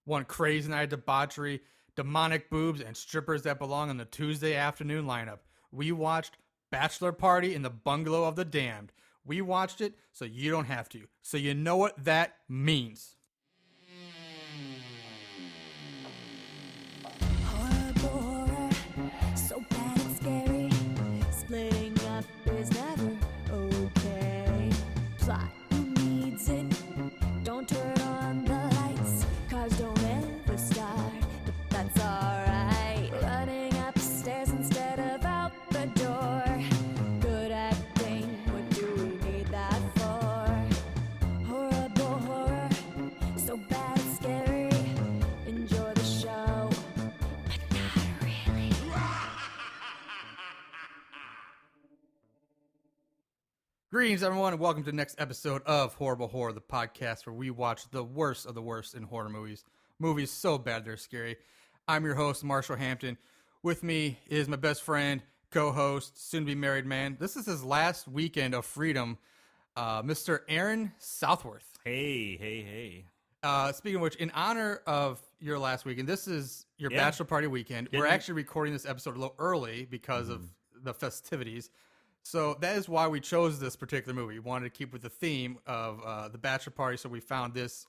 One crazy night of debauchery, demonic boobs, and strippers that belong in the Tuesday afternoon lineup. We watched Bachelor Party in the Bungalow of the Damned. We watched it so you don't have to. So you know what that means. Horrible horror, so bad it's scary. Splitting up is never okay. Plot who needs it? Don't turn on the lights. Cars don't ever start, but that's alright. Running upstairs instead of out the door. Good acting, what do we need that for? Horrible horror, so bad it's scary. Enjoy the show. Greetings, everyone, and welcome to the next episode of Horrible Horror, the podcast where we watch the worst of the worst in horror movies. Movies so bad they're scary. I'm your host, Marshall Hampton. With me is my best friend, co-host, soon-to-be married man. This is his last weekend of freedom, Mr. Aaron Southworth. Hey. Speaking of which, in honor of your last weekend, this is your Yeah. bachelor party weekend. We're Didn't- actually recording this episode a little early because of the festivities. So that is why we chose this particular movie. We wanted to keep with the theme of the bachelor party, so we found this,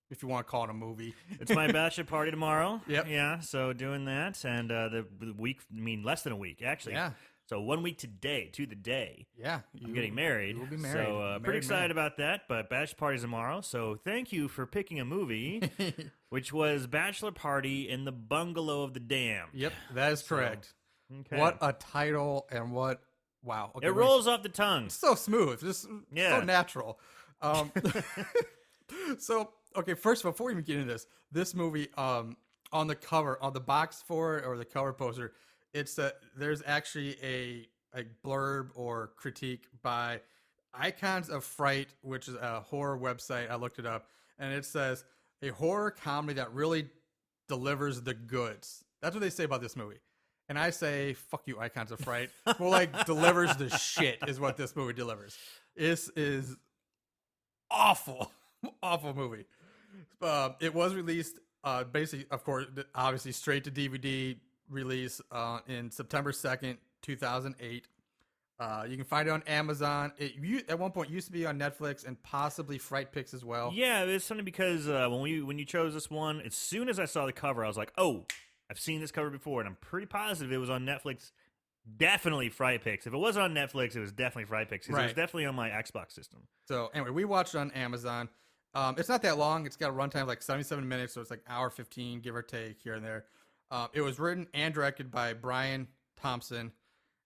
if you want to call it a movie. It's my bachelor party tomorrow. Yep. Yeah, so doing that. And the week, less than a week, actually. Yeah. So 1 week today, to the day. Yeah. I'm getting married. You will be married. So Married pretty excited man. about that. But bachelor party's tomorrow. So thank you for picking a movie, which was Bachelor Party in the Bungalow of the Damned. Yep, that is correct. Okay. What a title and what, wow. Okay, It rolls off the tongue. It's so smooth, just Yeah. so natural. So, okay, first, before we even get into this movie, on the cover, on the box for it, or the cover poster, it's there's actually a blurb or critique by Icons of Fright, which is a horror website. I looked it up, and it says a horror comedy that really delivers the goods. That's what they say about this movie. And I say, fuck you, Icons of Fright. Well, like, delivers the shit is what this movie delivers. This is awful, awful movie. It was released, basically, of course, obviously straight to DVD release in September 2nd, 2008. You can find it on Amazon. At one point used to be on Netflix and possibly Fright Picks as well. Yeah, it's funny because when you chose this one, as soon as I saw the cover, I was like, oh, I've seen this cover before, and I'm pretty positive it was on Netflix. Definitely Fright Picks. If it wasn't on Netflix, it was definitely Fright Picks. 'Cause It was Right. definitely on my Xbox system. So anyway, we watched it on Amazon. It's not that long. It's got a runtime of like 77 minutes, so it's like hour 15, give or take here and there. It was written and directed by Brian Thompson.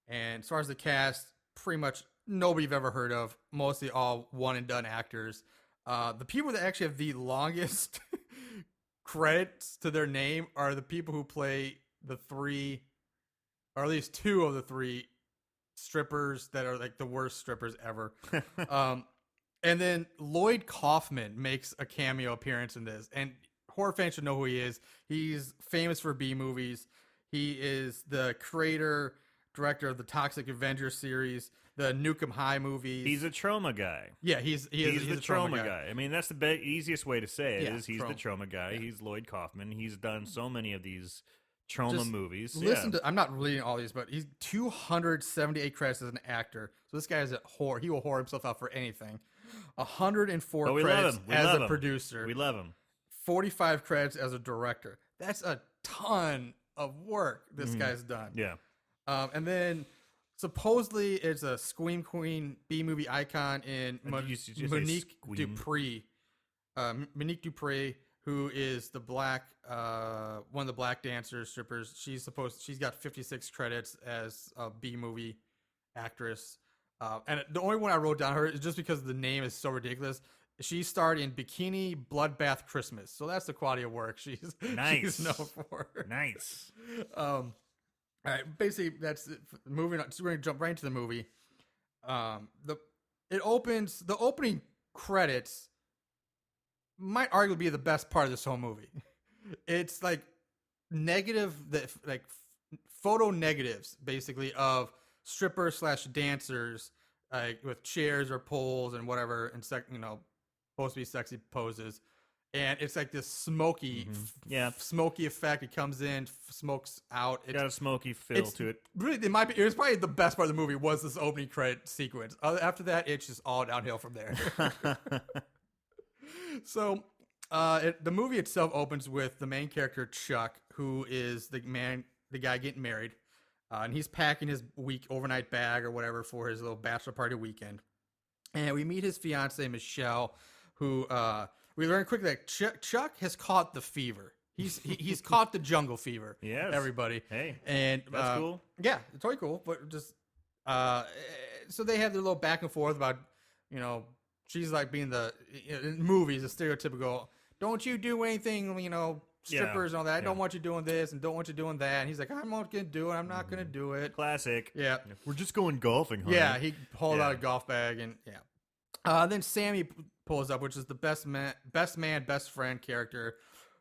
And as far as the cast, pretty much nobody you've ever heard of. Mostly all one and done actors. The people that actually have the longest credits to their name are the people who play the three, or at least two of the three strippers that are like the worst strippers ever. And then Lloyd Kaufman makes a cameo appearance in this, and horror fans should know who he is. He's famous for B movies. He is the creator, director of the Toxic Avenger series, the Nukem High movies. He's a trauma guy. Yeah, he's the a trauma guy. I mean, that's the easiest way to say it. Yeah, Is he's trauma. the trauma guy. Yeah. He's Lloyd Kaufman. He's done so many of these trauma Just movies. Listen to, I'm not reading all these, but he's 278 credits as an actor. So this guy is a whore. He will whore himself out for anything. 104 But we love credits him. We as love a him. producer. We love him. 45 credits as a director. That's a ton of work this guy's done. Yeah. And then supposedly it's a Scream Queen B movie icon in I think you should just say Monique Scream. Dupree. Monique Dupree, who is the black one of the black dancers, strippers. She's got 56 credits as a B movie actress. And the only one I wrote down her is just because the name is so ridiculous. She starred in Bikini Bloodbath Christmas, so that's the quality of work she's Nice. known for. Nice. All right, basically that's it. Moving on. So we're gonna jump right into the movie. The opening credits might arguably be the best part of this whole movie. It's like photo negatives basically of strippers / dancers with chairs or poles and whatever, and supposed to be sexy poses. and it's like this smoky, smoky effect. It comes in, smokes out. It's got a smoky feel to it. Really, it was probably the best part of the movie was this opening credit sequence. After that, it's just all downhill from there. So, the movie itself opens with the main character Chuck, who is the guy getting married, and he's packing his overnight bag or whatever for his little bachelor party weekend. And we meet his fiancee Michelle, who we learn quickly that Chuck has caught the fever. He's caught the jungle fever. Yes, everybody. Hey, and that's cool. Yeah, it's totally cool. But just so they have their little back and forth about, she's like being in movies, the stereotypical, don't you do anything, strippers and all that. I don't want you doing this and don't want you doing that. And he's like, I'm not going to do it. I'm not going to do it. Classic. Yeah. We're just going golfing, honey. Yeah, he pulled out a golf bag and then Sammy pulls up, which is the best man, best friend character,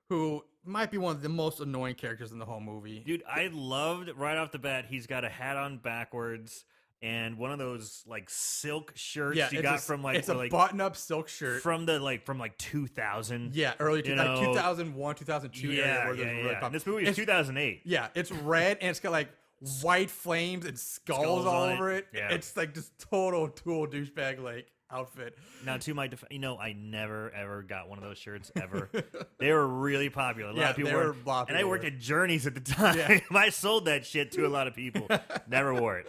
who might be one of the most annoying characters in the whole movie. Dude, I loved right off the bat, he's got a hat on backwards and one of those like silk shirts you got from like... It's a button-up silk shirt. From 2000. Yeah, early 2001, 2002 area. Yeah. This movie is 2008. Yeah, it's red and it's got like white flames and skulls all over it. Yeah. It's like this total tool douchebag like outfit. Now, to my defense, I never ever got one of those shirts ever. They were really popular. A lot of people were, and I worked at Journeys at the time. Yeah. I sold that shit to a lot of people. Never wore it.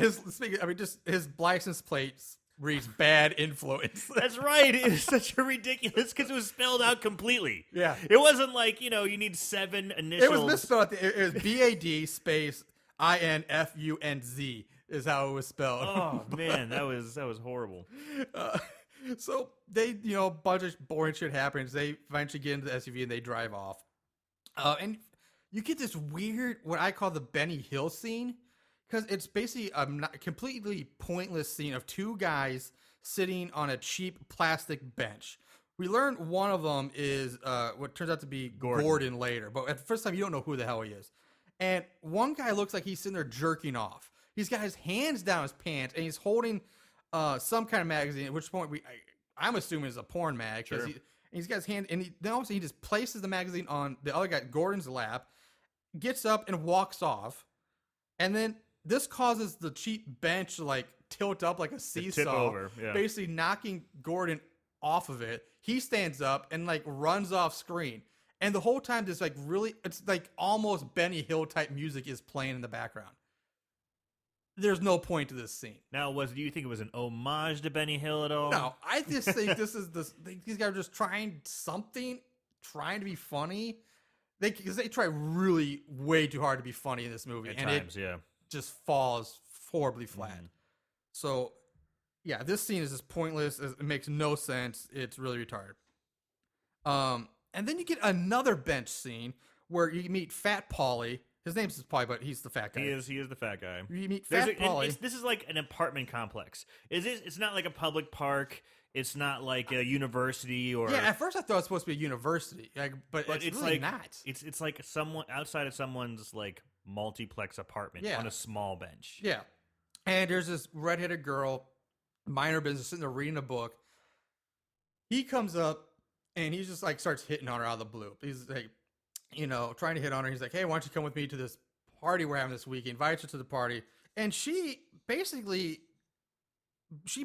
His license plates reads bad influence. That's right. It was such a ridiculous because it was spelled out completely. Yeah, it wasn't like you need 7 initials. It was misspelled. It was BAD space INFUNZ. Is how it was spelled. Oh man, that was horrible. So they, a bunch of boring shit happens. They eventually get into the SUV and they drive off. And you get this weird, what I call the Benny Hill scene, because it's basically a completely pointless scene of two guys sitting on a cheap plastic bench. We learn one of them is what turns out to be Gordon later, but at the first time you don't know who the hell he is. And one guy looks like he's sitting there jerking off. He's got his hands down his pants, and he's holding some kind of magazine. At which point, I'm assuming it's a porn mag. Sure. He's got his hand, and then all of a sudden he just places the magazine on the other guy, Gordon's lap, gets up and walks off, and then this causes the cheap bench to tilt up like a seesaw, tip over, basically knocking Gordon off of it. He stands up and runs off screen, and the whole time this it's almost Benny Hill type music is playing in the background. There's no point to this scene. Now, do you think it was an homage to Benny Hill at all? No, I just think these guys are just trying to be funny. Because they try really way too hard to be funny in this movie. At times, it just falls horribly flat. So, yeah, this scene is just pointless. It makes no sense. It's really retarded. And then you get another bench scene where you meet Fat Paulie. His name's Paulie, but he's the fat guy. He is the fat guy. You meet Fat Paulie. This is like an apartment complex. It's not like a public park. It's not like a university or... Yeah, at first I thought it was supposed to be a university, but it's really not. It's like someone outside of someone's multiplex apartment on a small bench. Yeah. And there's this redheaded girl, minor business, sitting there reading a book. He comes up and he just starts hitting on her out of the blue. He's trying to hit on her. He's like, hey, why don't you come with me to this party we're having this week? He invites her to the party. And she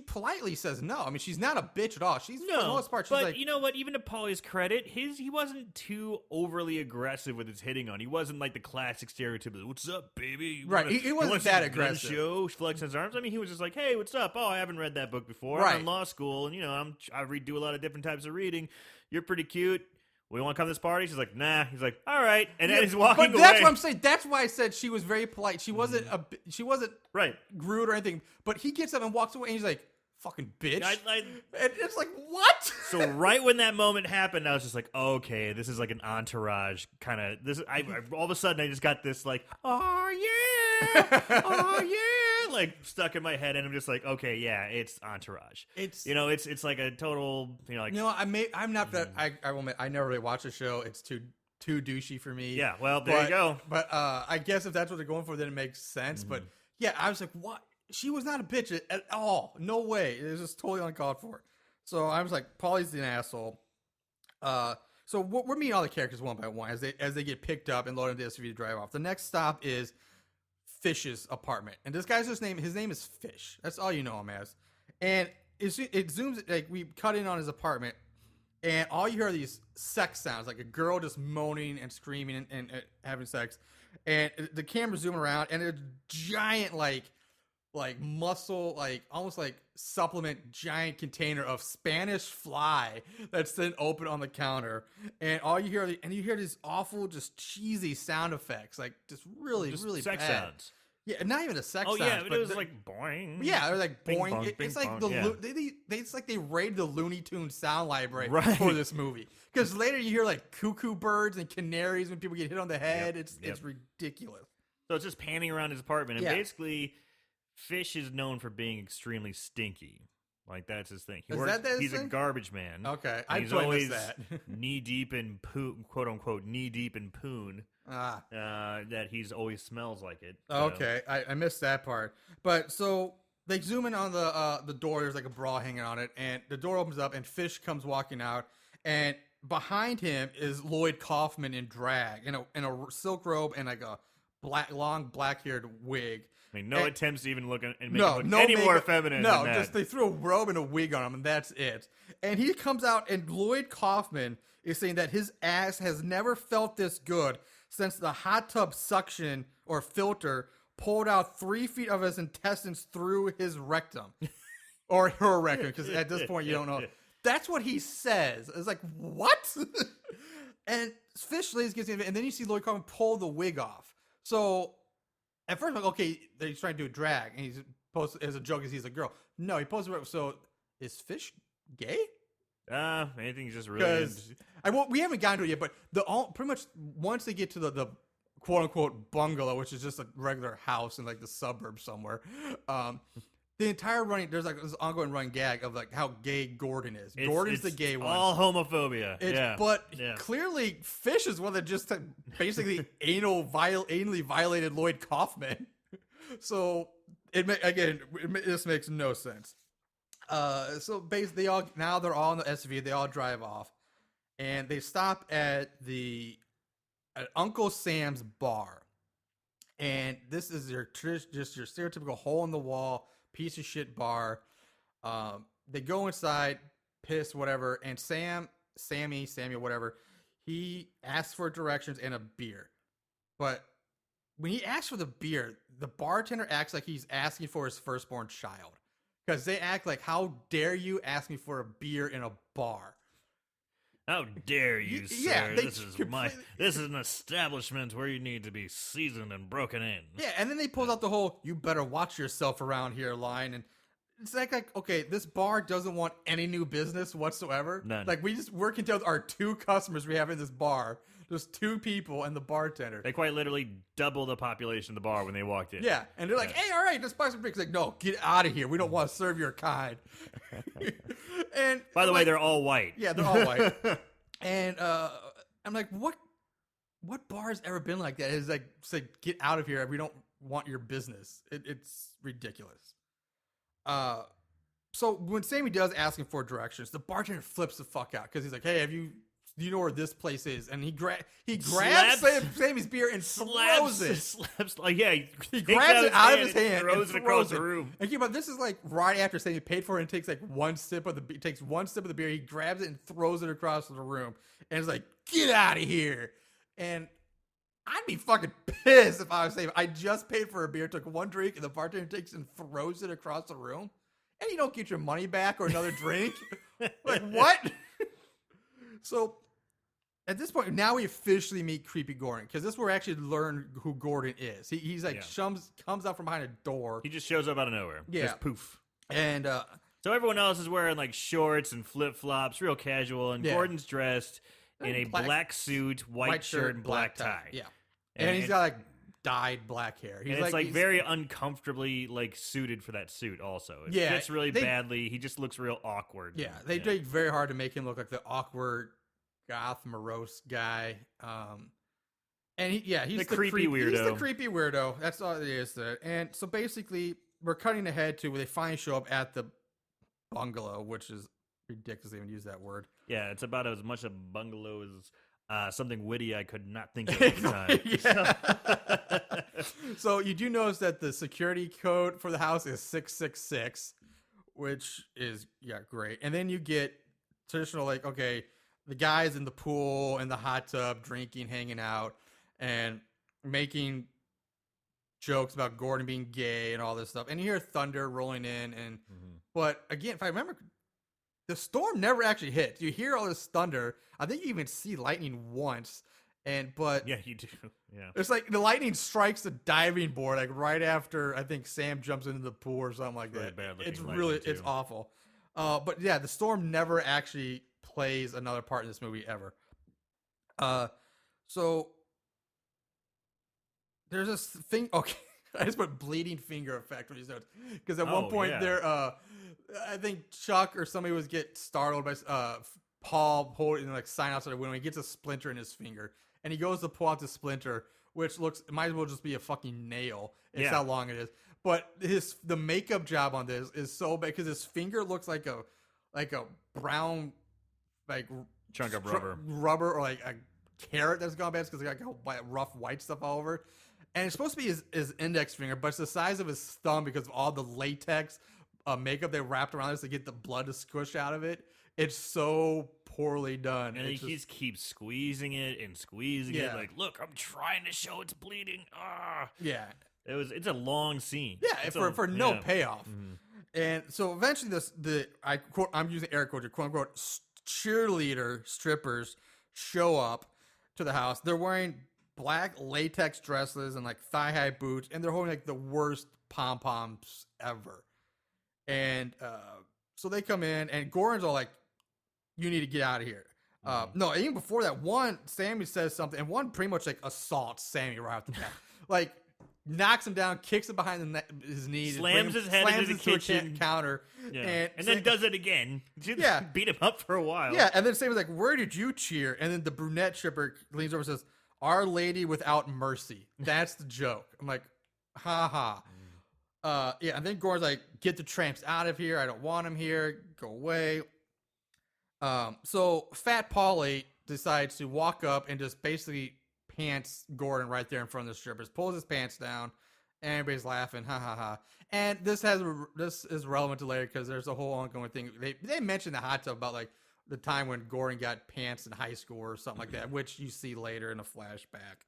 politely says no. I mean, she's not a bitch at all. For the most part, she's but you know what? Even to Paulie's credit, he wasn't too overly aggressive with his hitting on. He wasn't like the classic stereotypical, what's up, baby? Right, he wasn't that aggressive. Show, flexing his arms. I mean, he was just like, hey, what's up? Oh, I haven't read that book before. Right. I'm in law school, and I do a lot of different types of reading. You're pretty cute. We want to come to this party? She's like, nah. He's like, all right. And then he's walking away. But that's what I'm saying. That's why I said she was very polite. She wasn't right, rude or anything. But he gets up and walks away, and he's like, fucking bitch. And it's like, what? So right when that moment happened, I was just like, okay, this is like an Entourage kind of... all of a sudden, I just got this oh, yeah! Oh, yeah! Stuck in my head, and I'm just like, okay, yeah, it's Entourage. It's like a total, I'm not that... I will admit, I never really watched the show. It's too douchey for me. Yeah, well, there you go. But I guess if that's what they're going for, then it makes sense. But yeah, I was like, what? She was not a bitch at all. No way. It was just totally uncalled for. So I was like, Paulie's an asshole. So we're meeting all the characters one by one as they get picked up and loaded into the SUV to drive off. The next stop is Fish's apartment, and this guy's his name is Fish. That's all you know him as. And it zooms, like, we cut in on his apartment, and all you hear are these sex sounds, like a girl just moaning and screaming and having sex. And the camera zooming around, and a giant like muscle, like almost like supplement giant container of Spanish fly that's then open on the counter. And all you hear, you hear these awful, just cheesy sound effects, like just really sex bad. sounds. Yeah, not even a sex Oh sound. yeah, but it was like boing. Yeah, or like Bing boing. bong, It's bing like bong, yeah. it's like they raided the Looney Tunes sound library Right. for this movie. Because later you hear like cuckoo birds and canaries when people get hit on the head. Yep, It's ridiculous. So it's just panning around his apartment, and Yeah. basically, Fish is known for being extremely stinky. Like, that's his thing. He's a thing? garbage man. Okay, And I he's totally always missed that. knee deep in poo, quote unquote, knee deep in poon. That he's always smells like it. So. Okay, I missed that part. But so they zoom in on the door. There's like a bra hanging on it, and the door opens up, and Fish comes walking out, and behind him is Lloyd Kaufman in drag, in a silk robe and like a long black haired wig. I mean, no attempts to even look and make No, him look any more feminine No, than that. just they threw a robe and a wig on him, and that's it. And he comes out, and Lloyd Kaufman is saying that his ass has never felt this good since the hot tub suction or filter pulled out 3 feet of his intestines through his rectum. Or her rectum, because at this point you don't know. That's what he says. It's like, what? And Fish lays gets in, and then you see Lloyd Kaufman pull the wig off. So at first, I'm like, okay, he's trying to do a drag, and he's posed as a joke as he's a girl. No, he posed. So is Fish gay? Anything's just really. Because we haven't gotten to it yet, but pretty much once they get to the quote unquote bungalow, which is just a regular house in like the suburbs somewhere, the entire there's like this ongoing running gag of like how gay Gordon is. Gordon's the gay one. All homophobia. But clearly Fish is one that just basically anally violated Lloyd Kaufman. So this makes no sense. So basically they're all in the SUV. They all drive off, and they stop at Uncle Sam's bar. And this is just your stereotypical hole in the wall piece of shit bar. They go inside, piss, whatever, and Samuel, whatever, he asks for directions and a beer. But when he asks for the beer, the bartender acts like he's asking for his firstborn child. Because they act like, how dare you ask me for a beer in a bar? How dare you, sir? Yeah, this is an establishment where you need to be seasoned and broken in. Yeah, and then they pulled out the whole "you better watch yourself around here" line, and it's like okay, this bar doesn't want any new business whatsoever. None. Like we're content with our 2 customers we have in this bar, just 2 people and the bartender. They quite literally double the population of the bar when they walked in. Yeah, and they're like, "Hey, all right, let's buy some drinks." Like, no, get out of here. We don't want to serve your kind. And by the way, they're all white. Yeah, they're all white. And I'm like, what bar has ever been like that? It's like, say, get out of here. We don't want your business. It's ridiculous. So when Sammy does ask him for directions, the bartender flips the fuck out because he's like, "Hey, do you know where this place is?" And he grabs Sammy's beer and throws it. He grabs it out of his hand, throws it across the room. And keep on, this is like right after Sammy paid for it and takes like one sip of the beer. He grabs it and throws it across the room, and is like, "Get out of here!" And I'd be fucking pissed if I was Sammy. I just paid for a beer, took one drink, and the bartender takes and throws it across the room, and you don't get your money back or another drink. Like what? So at this point, now we officially meet Creepy Gordon, because this is where we actually learn who Gordon is. He's like comes out from behind a door. He just shows up out of nowhere. Yeah. Just poof. And so everyone else is wearing like shorts and flip flops, real casual, and Gordon's dressed in a black suit, white shirt, and black tie. Yeah, and he's got like dyed black hair. He's and it's very uncomfortably like suited for that suit. Also, it fits really badly. He just looks real awkward. Yeah, they take very hard to make him look like the awkward goth morose guy. And he's the creepy weirdo. He's the creepy weirdo. That's all it is. And so basically, we're cutting ahead to where they finally show up at the bungalow, which is ridiculous to even use that word. Yeah, it's about as much a bungalow as something witty I could not think of at the time. Yeah. So you do notice that the security code for the house is 666, which is great. And then you get traditional like, okay, the guys in the pool in the hot tub drinking, hanging out, and making jokes about Gordon being gay and all this stuff. And you hear thunder rolling in, and but again, if I remember, the storm never actually hit. You hear all this thunder. I think you even see lightning once, but Yeah, you do. Yeah. it's like the lightning strikes the diving board like right after I think Sam jumps into the pool or something like Really that. bad looking It's lightning, really too. it's awful. But yeah, the storm never actually plays another part in this movie ever. So there's this thing. Okay, I just put bleeding finger effect when you said because at one point yeah. there, I think Chuck or somebody was get startled by Paul holding like sign outside the window. He gets a splinter in his finger, and he goes to pull out the splinter, which it might as well just be a fucking nail. It's how long it is. But the makeup job on this is so bad because his finger looks like a brown like Chunk of rubber. or like a carrot that's gone bad because they got rough white stuff all over. And it's supposed to be his index finger, but it's the size of his thumb because of all the latex makeup they wrapped around this to get the blood to squish out of it. It's so poorly done. And he just keeps squeezing it and squeezing it. Like, look, I'm trying to show it's bleeding. Ah. Yeah. It's a long scene. Yeah, for no payoff. And so eventually I'm using air quotes, quote unquote, cheerleader strippers show up to the house. They're wearing black latex dresses and like thigh-high boots, and they're holding like the worst pom-poms ever. And so they come in, and Gordon's all like, you need to get out of here. No, even before that, Sammy says something, and one pretty much like assaults Sammy right off the bat. Like, knocks him down, kicks him behind his knees, slams his head into the kitchen counter, and then does it again. Yeah. Beat him up for a while. Yeah, and then Sammy's like, where did you cheer? And then the brunette stripper leans over and says, Our Lady Without Mercy. That's the joke. I'm like, ha ha. Yeah, and then Gordon's like, get the tramps out of here. I don't want them here. Go away. So Fat Paulie decides to walk up and just basically pants Gordon right there in front of the strippers, pulls his pants down, and everybody's laughing, ha ha ha. And this is relevant to later because there's a whole ongoing thing. They mentioned the hot tub about like the time when Gordon got pants in high school or something like that, which you see later in a flashback.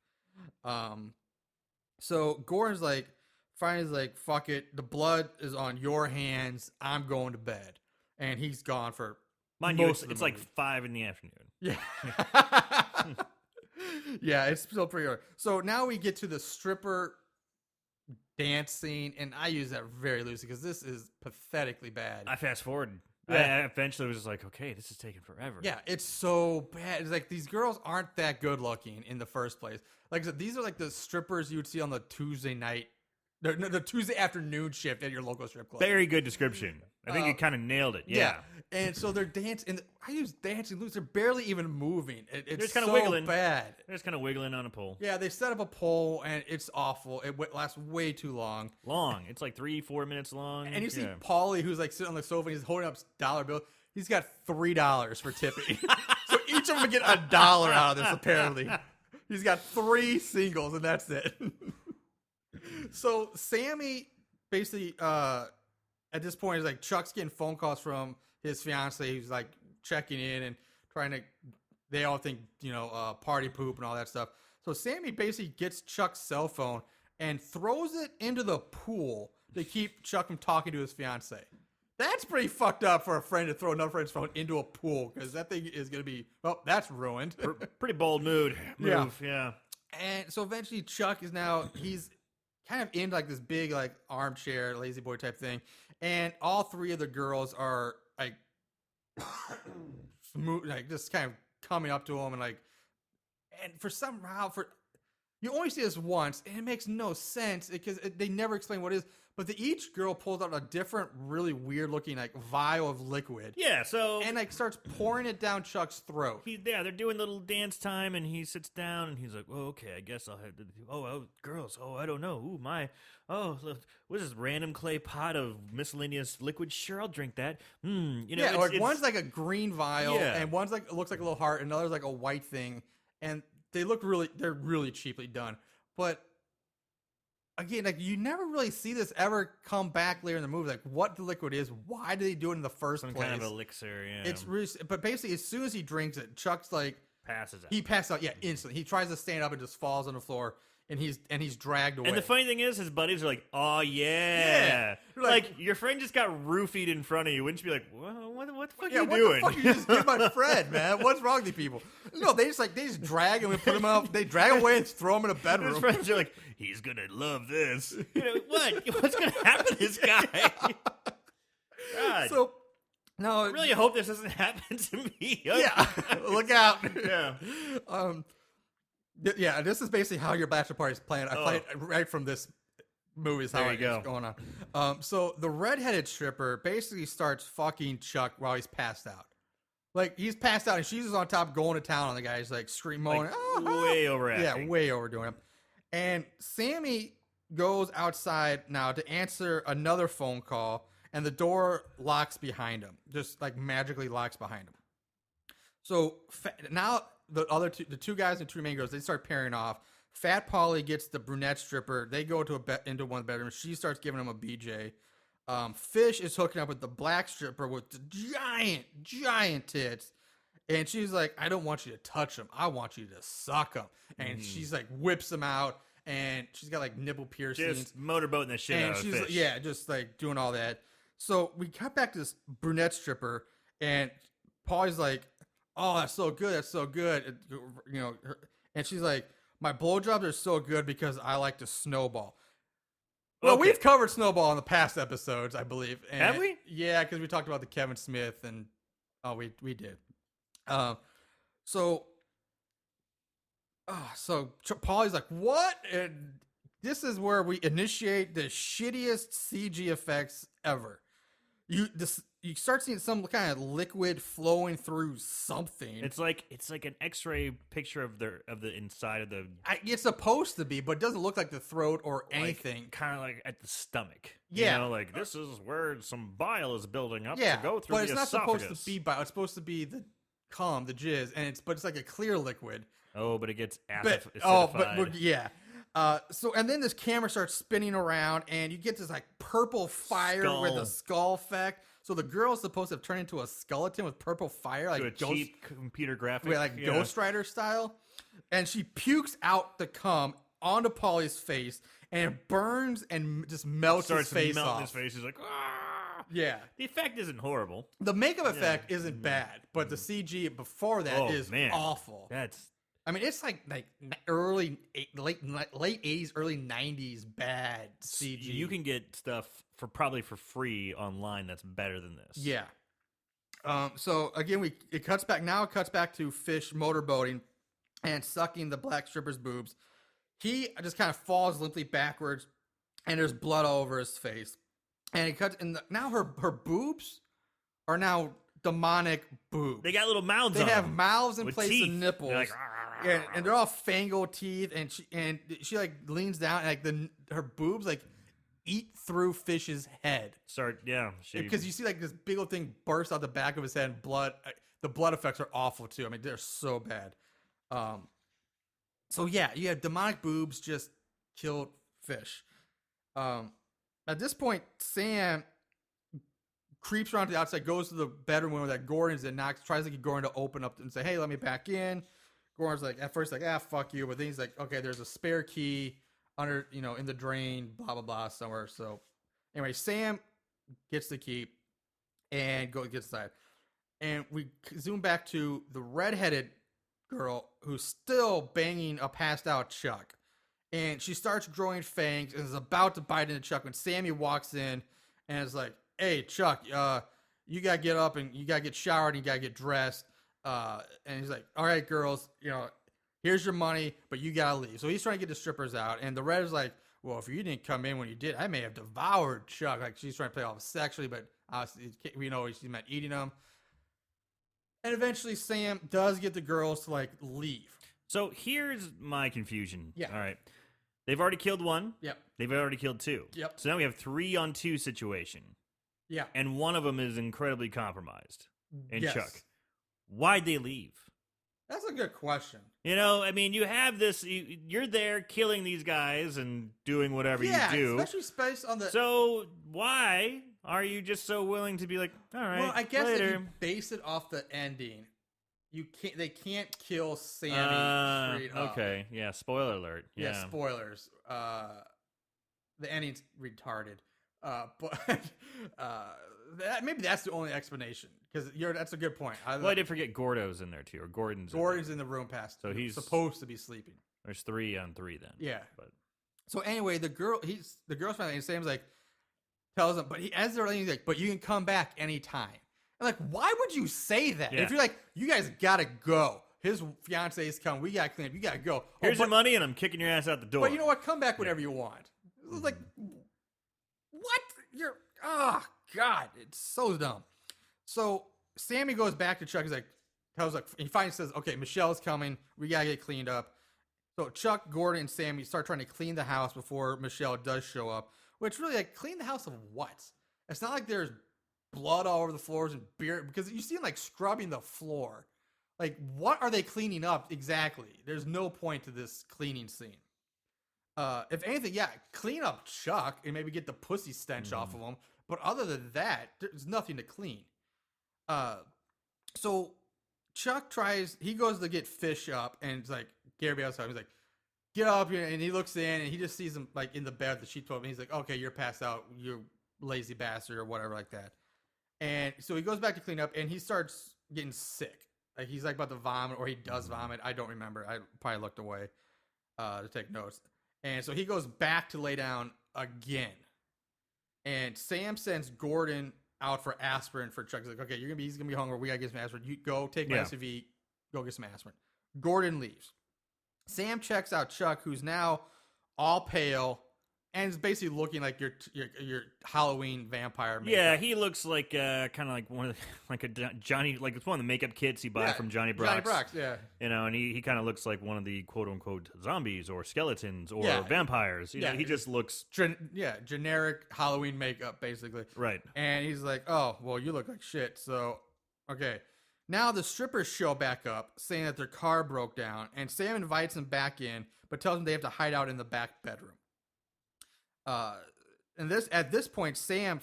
So Gordon's like, finally like, fuck it, the blood is on your hands. I'm going to bed, and he's gone for. Mind you, it's like 5 in the afternoon. Yeah. Yeah, it's still pretty early. So now we get to the stripper dance scene, and I use that very loosely because this is pathetically bad. I fast forwarded. Yeah. I eventually was just like, okay, this is taking forever. Yeah, it's so bad. It's like these girls aren't that good looking in the first place. Like I said, these are like the strippers you would see on the Tuesday night, the Tuesday afternoon shift at your local strip club. Very good description. I think you kind of nailed it. Yeah. And so they're dancing. I use dancing loose. They're barely even moving. It's kind of so wiggling. bad. They're just kind of wiggling on a pole. Yeah, they set up a pole, and it's awful. It lasts way too long. It's like 3-4 minutes long. And you see Paulie, who's like sitting on the sofa, and he's holding up dollar bill. He's got $3 for tipping. So each of them get $1 out of this, apparently. He's got 3 singles, and that's it. So Sammy basically, at this point, is like, Chuck's getting phone calls from his fiance, who's like checking in and trying to, they all think, party poop and all that stuff. So Sammy basically gets Chuck's cell phone and throws it into the pool to keep Chuck from talking to his fiance. That's pretty fucked up for a friend to throw another friend's phone into a pool, because that thing is going to be, that's ruined. Pretty bold move. Yeah. And so eventually Chuck he's kind of in like this big like armchair, lazy boy type thing. And all 3 of the girls are like, smooth, like just kind of coming up to him and like, and You only see this once, and it makes no sense because they never explain what it is. But each girl pulls out a different, really weird looking like vial of liquid. Yeah, so And like starts pouring it down Chuck's throat. they're doing little dance time, and he sits down, and he's like, "Oh, okay, I guess I'll have to." Girls, I don't know. Ooh, what is this random clay pot of miscellaneous liquid? Sure, I'll drink that. One's like a green vial, Yeah. and one's like looks like a little heart, and another's like a white thing, and they're really cheaply done. But again, like you never really see this ever come back later in the movie. Like what the liquid is, why do they do it in the first some place? kind of elixir. Yeah, It's really, but basically, as soon as he drinks it, Chuck's like passes out. he passes out. Yeah, instantly. He tries to stand up and just falls on the floor, and he's dragged away. And the funny thing is, his buddies are like, "Oh Yeah. yeah, like your friend just got roofied in front of you." Wouldn't you be like, "Well, what the fuck yeah, are you what doing?" the fuck you just did my friend, man? What's wrong with these people? No, they just drag him and put him out. They drag him away and throw him in a His bedroom. friends are like, "He's gonna love this." What's gonna happen to this guy? God. So no, I really hope this doesn't happen to me. yeah, look out. Yeah. Yeah, this is basically how your bachelor party is planned. I played right from this movie is how There you go. it's going on. So the redheaded stripper basically starts fucking Chuck while he's passed out. Like he's passed out and she's just on top going to town on the guy. He's like screaming, Like, way overacting. Yeah, way overdoing him. And Sammy goes outside now to answer another phone call, and the door locks behind him. Just like magically locks behind him. So now the two guys and two main girls, they start pairing off. Fat Polly gets the brunette stripper. They go to into one of the bedrooms. She starts giving him a BJ. Fish is hooking up with the black stripper with the giant tits. And she's like, I don't want you to touch them. I want you to suck them. And she's like whips them out. And she's got like nipple piercings. Just motorboating the shit And out of she's Fish. like, yeah, just like doing all that. So we cut back to this brunette stripper. And Polly's like, oh, that's so good. That's so good. And she's like, my blowjobs are so good because I like to snowball. Well, Okay. we've covered snowball in the past episodes, I believe. And Have we? Yeah, because we talked about the Kevin Smith and we did. So Polly's like, what? And this is where we initiate the shittiest CG effects ever. You start seeing some kind of liquid flowing through something. It's like an X-ray picture of the inside of the It's supposed to be, but it doesn't look like the throat or anything. kind of like at the stomach. Yeah. Like this is where some bile is building up Yeah, to go through but the it's not esophagus. supposed to be bile. It's supposed to be the cum, the jizz, and it's like a clear liquid. Oh, but it gets But yeah. And then this camera starts spinning around, and you get this like purple fire with a skull effect. So the girl's supposed to have turned into a skeleton with purple fire, like to a cheap computer graphic, like Ghost Rider style. And she pukes out the cum onto Polly's face, and it burns and just melts his face melting off. his face. He's like, ah. Yeah. The effect isn't horrible. The makeup effect isn't bad, but the CG before that is awful. I mean, it's like late 80s, early 90s bad CG. You can get stuff probably for free online that's better than this. Yeah. So again, it cuts back. Now it cuts back to Fish motorboating and sucking the black stripper's boobs. He just kind of falls limply backwards, and there's blood all over his face. And it cuts, and now her boobs are now demonic boobs. They got little mouths. They on have them mouths in with place teeth. of nipples. They're like, and they're all fangled teeth, and she like leans down, and like her boobs like eat through Fish's head. Because you see like this big old thing burst out the back of his head, and blood. The blood effects are awful too. I mean, they're so bad. So yeah, you have demonic boobs just killed Fish. At this point, Sam creeps around to the outside, goes to the bedroom window that Gordon's in, tries to get Gordon to open up and say, hey, let me back in. Gordon's like, at first, like, fuck you. But then he's like, okay, there's a spare key under, in the drain, blah, blah, blah, somewhere. So anyway, Sam gets the key and gets inside. And we zoom back to the redheaded girl who's still banging a passed out Chuck. And she starts growing fangs and is about to bite into Chuck when Sammy walks in and is like, hey, Chuck, you got to get up and you got to get showered and you got to get dressed. And he's like, all right, girls, here's your money, but you gotta leave. So he's trying to get the strippers out, and the red is like, well, if you didn't come in when you did, I may have devoured Chuck. Like she's trying to play off sexually, but obviously we know she meant eating them. And eventually Sam does get the girls to like leave. So here's my confusion. Yeah. All right. They've already killed one. Yep. They've already killed two. Yep. So now we have 3-on-2 situation. Yeah. And one of them is incredibly compromised. And Yes. Chuck. Why'd they leave? That's a good question. You know, I mean, you have this, you're there killing these guys and doing whatever you do. Especially based on the. So why are you just so willing to be like, all right, well, I guess later. if you base it off the ending, you can't. They can't kill Sammy straight up. Okay, yeah. Spoiler alert. Yeah. Spoilers. The ending's retarded. But maybe that's the only explanation because that's a good point. Well, I did forget Gordo's in there too, or Gordon's. In the room past, so he's supposed to be sleeping. There's 3-on-3 then. Yeah. But so anyway, the girl's family, and Sam's like tells him, but as they're leaving, he's like, but you can come back anytime. I'm like, why would you say that? Yeah. If you're like, you guys gotta go. His fiance is coming. We gotta clean up. You gotta go. Here's your money, and I'm kicking your ass out the door. But you know what? Come back whenever you want. It was like, what? God, it's so dumb. So Sammy goes back to Chuck. He's like, he finally says, okay, Michelle's coming. We gotta get cleaned up. So Chuck, Gordon, and Sammy start trying to clean the house before Michelle does show up. Which really, like, clean the house of what? It's not like there's blood all over the floors and beer, because you see them like scrubbing the floor. Like, what are they cleaning up exactly? There's no point to this cleaning scene. If anything, yeah, clean up Chuck and maybe get the pussy stench off of him. But other than that, there's nothing to clean. So Chuck he goes to get fish up, and it's like, Gary outside. He's like, get up here, and he looks in, and he just sees him like in the bed, the sheet told him. He's like, okay, you're passed out, you lazy bastard, or whatever like that. And so he goes back to clean up, and he starts getting sick. Like he's like about to vomit, or he does vomit. I don't remember. I probably looked away to take notes. And so he goes back to lay down again. And Sam sends Gordon out for aspirin for Chuck. He's like, okay, he's gonna be hungry. We gotta get some aspirin. You go take my SUV, go get some aspirin. Gordon leaves. Sam checks out Chuck, who's now all pale and is basically looking like your Halloween vampire makeup. Yeah, he looks like kind of like one of the, like a Johnny, like it's one of the makeup kits he buys from Johnny Brock's. Johnny Brock's, yeah. You know, and he kind of looks like one of the quote unquote zombies or skeletons or vampires. You know, he just looks generic Halloween makeup basically. Right. And he's like, "Oh, well, you look like shit." So, okay. Now the strippers show back up, saying that their car broke down, and Sam invites them back in, but tells them they have to hide out in the back bedroom. And at this point, Sam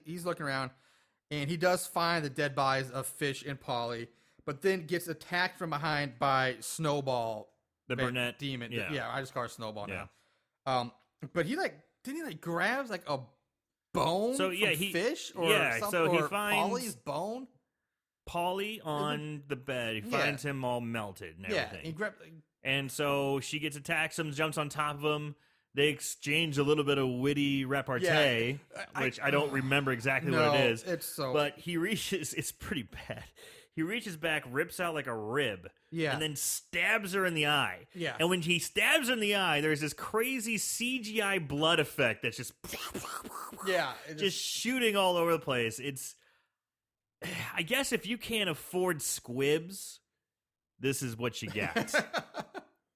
he's looking around, and he does find the dead bodies of Fish and Polly, but then gets attacked from behind by Snowball, the brunette demon. Yeah, I just call her Snowball now. But he grabs like a bone from Fish or something, so he or finds Polly's bone. Polly on the bed. He finds him all melted and everything. And so she gets attacked. Someone jumps on top of him. They exchange a little bit of witty repartee, which I don't remember exactly what it is. But he reaches. It's pretty bad. He reaches back, rips out like a rib, and then stabs her in the eye. Yeah. And when he stabs her in the eye, there's this crazy CGI blood effect that's just just shooting all over the place. It's. I guess if you can't afford squibs, this is what you get.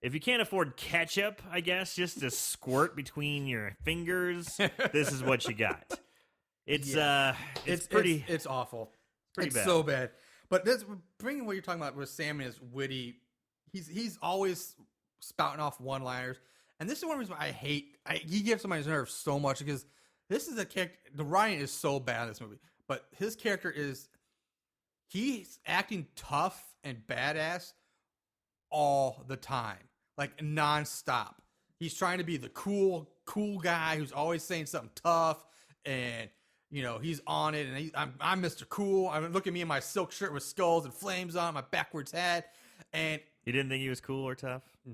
If you can't afford ketchup, I guess, just to squirt between your fingers, this is what you got. It's pretty. It's awful. Pretty bad. So bad. But this bringing what you're talking about with Sam and his witty, he's always spouting off one-liners, and this is one reason why he gets on my nerves so much, because this is a character. The writing is so bad in this movie, but his character he's acting tough and badass all the time, like nonstop. He's trying to be the cool guy who's always saying something tough, and he's on it. And I'm Mr. Cool. I mean, look at me in my silk shirt with skulls and flames on my backwards hat. And you didn't think he was cool or tough? No.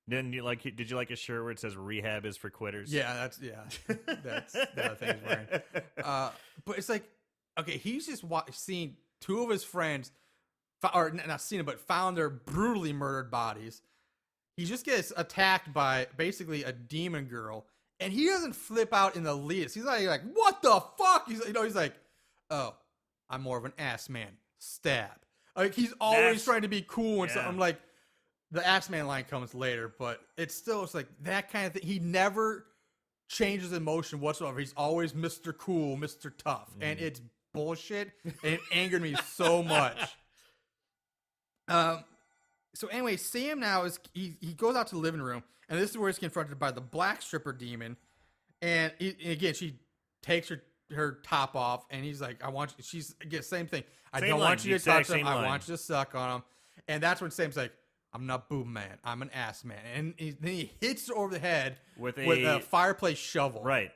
Did you like his shirt where it says "Rehab is for quitters"? Yeah, that's the other thing he's wearing. But it's like, okay, he's just seeing two of his friends or not seen them, but found their brutally murdered bodies. He just gets attacked by basically a demon girl, and he doesn't flip out in the least. He's like, what the fuck? He's like, oh, I'm more of an ass man. Stab. Like, he's always trying to be cool and stuff. I'm like, the ass man line comes later, but it's like that kind of thing. He never changes emotion whatsoever. He's always Mr. Cool, Mr. Tough, and it's bullshit, and it angered me so much. So anyway, Sam now he goes out to the living room, and this is where he's confronted by the black stripper demon. And again, she takes her top off, and he's like, "I want you." She's again, same thing. I don't want you to touch him. I want you to suck on him. And that's when Sam's like, "I'm not boob man. I'm an ass man." And then he hits her over the head with a fireplace shovel. Right.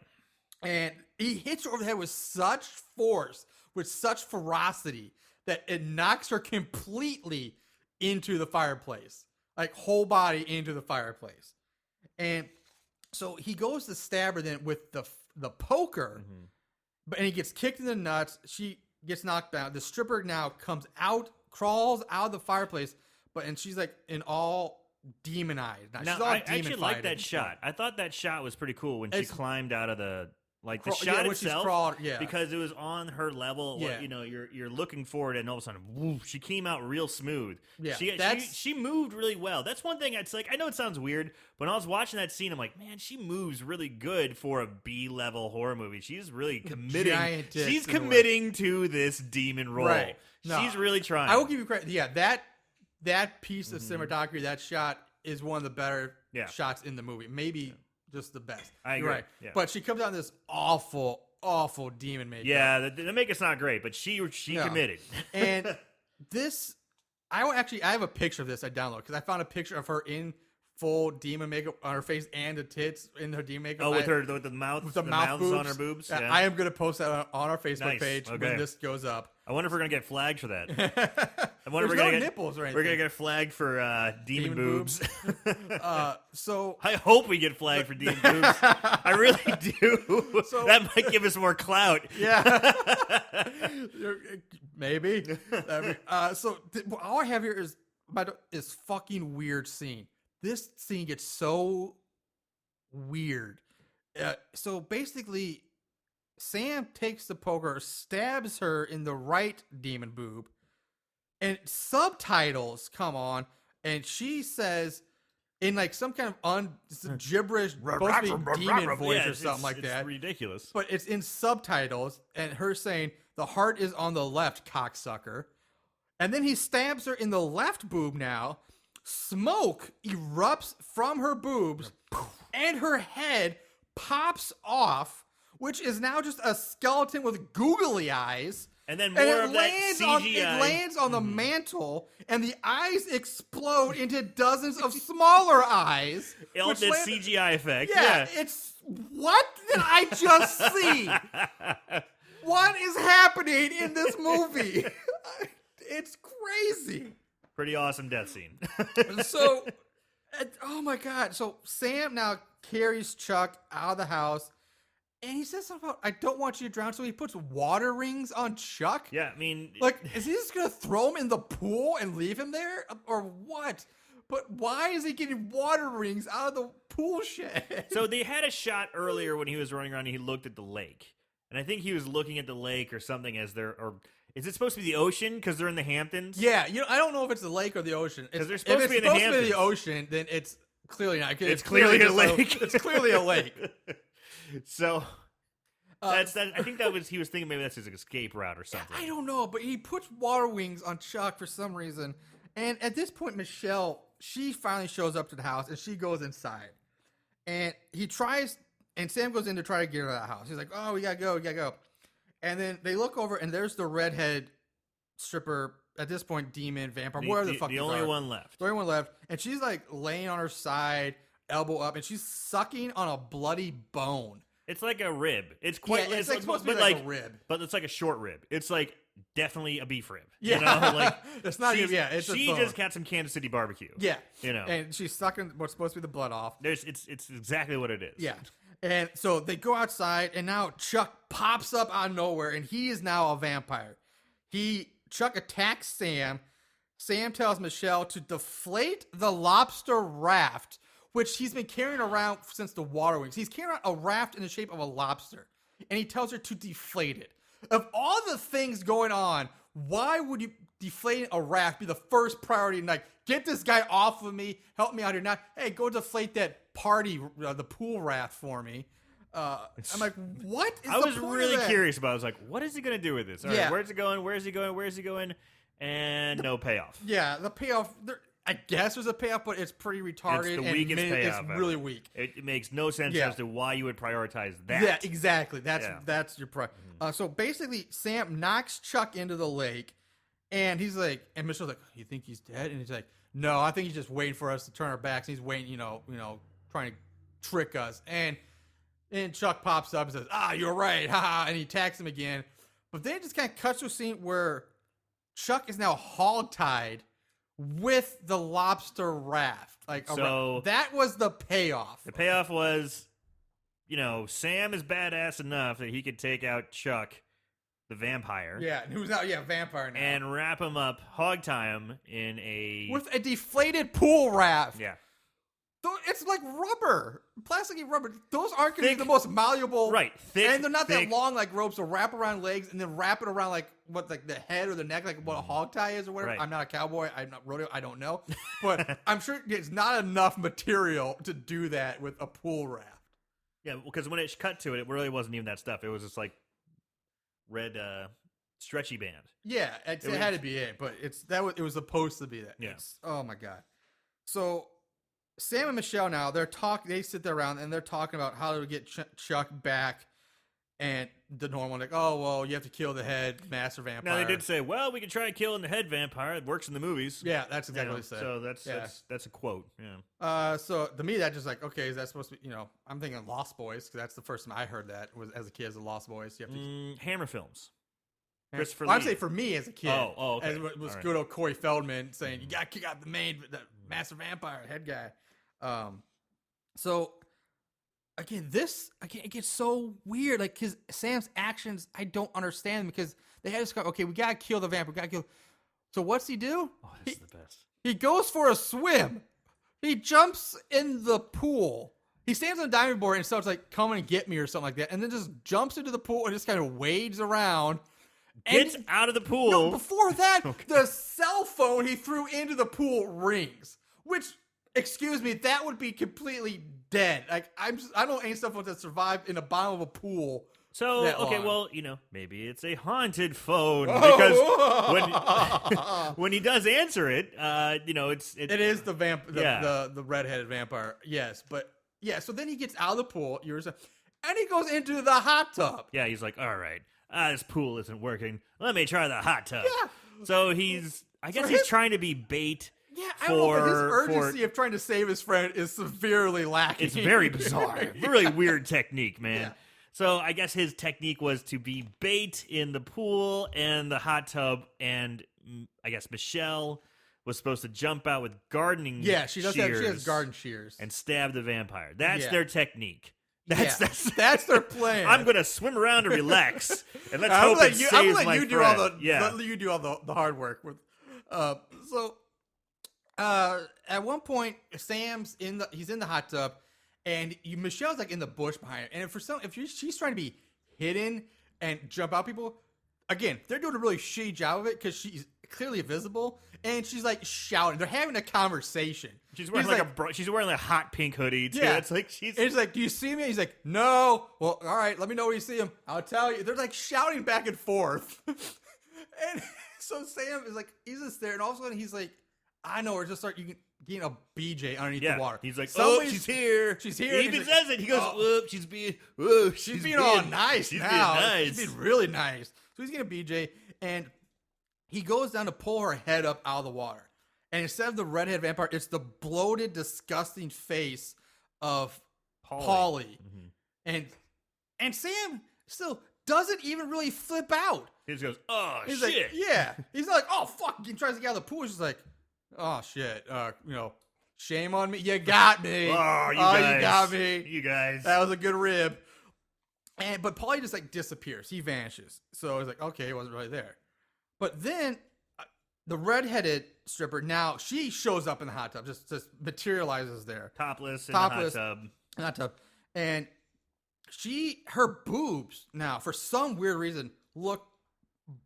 And he hits her over the head with such force, with such ferocity, that it knocks her completely into the fireplace, like whole body into the fireplace. And so he goes to stab her then with the poker, and he gets kicked in the nuts. She gets knocked down. The stripper now comes out, crawls out of the fireplace, and she's like in all demonized. Now she's all I actually like that shot. I thought that shot was pretty cool when she climbed out of the the shot itself, because it was on her level. Yeah. You're looking forward, and all of a sudden, woof, she came out real smooth. Yeah, she moved really well. That's one thing. It's like, I know it sounds weird, but when I was watching that scene, I'm like, man, she moves really good for a B-level horror movie. She's really committing. She's committing to this demon role. Right. No, she's really trying. I will give you credit. Yeah, that piece of cinematography, that shot is one of the better shots in the movie. Maybe just the best. I agree. You're right. Yeah. But she comes out in this awful, awful demon makeup. Yeah, the makeup's not great, but she committed. And this, I have a picture of this I downloaded because I found a picture of her in full demon makeup on her face and the tits in her demon makeup. Oh, with the mouths on her boobs. Yeah. I am going to post that on our Facebook page when this goes up. I wonder if we're going to get flagged for that. I wonder if we're going to get nipples or anything. We're going to get flagged for demon boobs. So I hope we get flagged for demon boobs. I really do. So, that might give us more clout. Yeah. Maybe. So all I have here is this fucking weird scene. This scene gets so weird. So basically, Sam takes the poker, stabs her in the right demon boob, and subtitles come on, and she says, in like some kind of gibberish, supposed to be demon voice or something like that. It's ridiculous. But it's in subtitles, and her saying, "The heart is on the left, cocksucker." And then he stabs her in the left boob now. Smoke erupts from her boobs, and her head pops off, which is now just a skeleton with googly eyes. And then more of that CGI. It lands on the mantle, and the eyes explode into dozens of smaller eyes. All that CGI effect. Yeah, it's... What did I just see? What is happening in this movie? It's crazy. Pretty awesome death scene. So, oh my God. So Sam now carries Chuck out of the house, and he says something about, "I don't want you to drown," so he puts water rings on Chuck. Yeah, I mean... Like, is he just going to throw him in the pool and leave him there? Or what? But why is he getting water rings out of the pool shed? So they had a shot earlier when he was running around and he looked at the lake. And I think he was looking at the lake or something as they're... Or is it supposed to be the ocean because they're in the Hamptons? Yeah, I don't know if it's the lake or the ocean. Because they're supposed to be in the Hamptons. If it's supposed to be the ocean, then it's clearly not. It's clearly a lake. It's clearly a lake. So I think that was he was thinking maybe that's his escape route or something. I don't know, but he puts water wings on Chuck for some reason. And at this point, Michelle, she finally shows up to the house and she goes inside. And Sam goes in to try to get her out of the house. He's like, "Oh, we gotta go. And then they look over, and there's the redhead stripper, at this point, demon, vampire, whatever the fuck the only one left. The only one left. And she's like laying on her side, elbow up, and she's sucking on a bloody bone. It's like a rib. It's quite. Yeah, it's like supposed to be like a rib, but it's like a short rib. It's like definitely a beef rib. Yeah, like it's not even. Yeah, it's she just got some Kansas City barbecue. Yeah, and she's sucking what's supposed to be the blood off. It's exactly what it is. Yeah. And so they go outside, and now Chuck pops up out of nowhere, and he is now a vampire. Chuck attacks Sam, Sam tells Michelle to deflate the lobster raft, which he's been carrying around since the Water Wings. He's carrying around a raft in the shape of a lobster, and he tells her to deflate it. Of all the things going on, why would you deflating a raft be the first priority? Like, get this guy off of me, help me out here. Not, hey, go deflate that party, the pool raft for me. I'm like, what is I was the point really of that? curious about it. I was like, what is he going to do with this? All right, Yeah. where's it going? Where's he going? Where's he going? And no payoff. Yeah, the payoff, I guess there's a payoff, but it's pretty retarded. It's the and weakest payoff It's ever. really weak. It makes no sense Yeah. as to why you would prioritize that. Yeah, exactly. That's your Mm-hmm. So basically, Sam knocks Chuck into the lake, and he's like, and Michelle's like, "You think he's dead?" And he's like, "No, I think he's just waiting for us to turn our backs. He's waiting, trying to trick us." And Chuck pops up and says, "Ah, you're right, haha," and he attacks him again. But then it just kind of cuts to a scene where Chuck is now hog-tied with the lobster raft. So- that was the payoff. The payoff was, Sam is badass enough that he could take out Chuck, the vampire, Yeah, and who's now? Yeah, vampire now. and wrap him up, hog tie him in a with a deflated pool raft. yeah. It's like rubber, plasticky rubber. Those aren't going to be Thick- the most malleable, Right, thick, and they're not thick. that long, like ropes. So wrap around legs and then wrap it around like the head or the neck, like what a hog tie is or whatever. Right. I'm not a cowboy. I'm not rodeo. I don't know, but I'm sure it's not enough material to do that with a pool raft. Yeah, because when it cut to it, it really wasn't even that stuff. It was just like red stretchy band. Yeah, it had to be it, but it was supposed to be that. Yeah. Oh my god. So Sam and Michelle now they sit there around and they're talking about how to get Chuck back, and the normal like, oh well, you have to kill the head master vampire. Now they did say, well, we could try killing the head vampire. It works in the movies. Yeah, that's exactly what they said. So that's a quote. Yeah. So to me that just like, okay, is that supposed to be? I'm thinking Lost Boys because that's the first time I heard that was as a kid as a Lost Boys. You have to. Hammer films. Christopher I'd Lee. say for me as a kid. Oh, okay. As it was All right. good old Corey Feldman saying, you got to kick out the master vampire head guy. So again, it gets so weird. Like, because Sam's actions, I don't understand because they had to go, okay, we got to kill the vampire. We got to kill. So what's he do? Oh, this is the best. He goes for a swim. He jumps in the pool. He stands on the diving board and starts like, come and get me or something like that. And then just jumps into the pool and just kind of wades around. Gets out of the pool. No, before that, the cell phone he threw into the pool rings. Which, excuse me, that would be completely dead. Like, I don't know any stuff that survived in the bottom of a pool. So, that okay, long. well, maybe it's a haunted phone because when he does answer it, It is the Yeah. the redheaded vampire. Yes, but yeah. So then he gets out of the pool. And he goes into the hot tub. Yeah, he's like, all right, this pool isn't working. Let me try the hot tub. Yeah. So I guess So he's his- trying to be bait. Yeah, I don't know, but his for- urgency of trying to save his friend is severely lacking. It's very bizarre. Really weird technique, man. Yeah. So I guess his technique was to be bait in the pool and the hot tub, and I guess Michelle was supposed to jump out with gardening Yeah, she does have. She has shears garden shears. and stab the vampire. That's Yeah. their technique. That's their plan. I'm gonna swim around and relax, and let's I'm hope gonna it let saves I'm gonna let my you do friend. all the yeah. let you do all the hard work with. At one point, Sam's he's in the hot tub, and Michelle's like in the bush behind him. And she's trying to be hidden and jump out people. Again, they're doing a really shitty job of it because she's clearly invisible, and she's like shouting. They're having a conversation. She's wearing He's she's wearing a hot pink hoodie too. Yeah. It's like she's And he's like, do you see me? He's like, no. Well, all right, let me know when you see him. I'll tell you. They're like shouting back and forth. And so Sam is like, he's just there. And all of a sudden he's like, I know, or just start getting a BJ underneath the water. He's like, Somebody's- she's here. She's here. He He's even like, says it. He goes, oh. she's being all nice She's now. being nice. She's being really nice. So he's getting a BJ. And he goes down to pull her head up out of the water. And instead of the redhead vampire, it's the bloated, disgusting face of Paulie. Mm-hmm. And Sam still doesn't even really flip out. He just goes, oh, He's shit. like, yeah. He's not like, oh, fuck. He tries to get out of the pool. He's just like, oh, shit. Shame on me. You got me. Oh, you guys. You got me. You guys. That was a good rib. But Paulie just like disappears. He vanishes. So it's like, okay, he wasn't really there. But then the redheaded stripper. Now she shows up in the hot tub, just materializes there, Topless in Topless. the hot tub. hot tub, and her boobs now for some weird reason look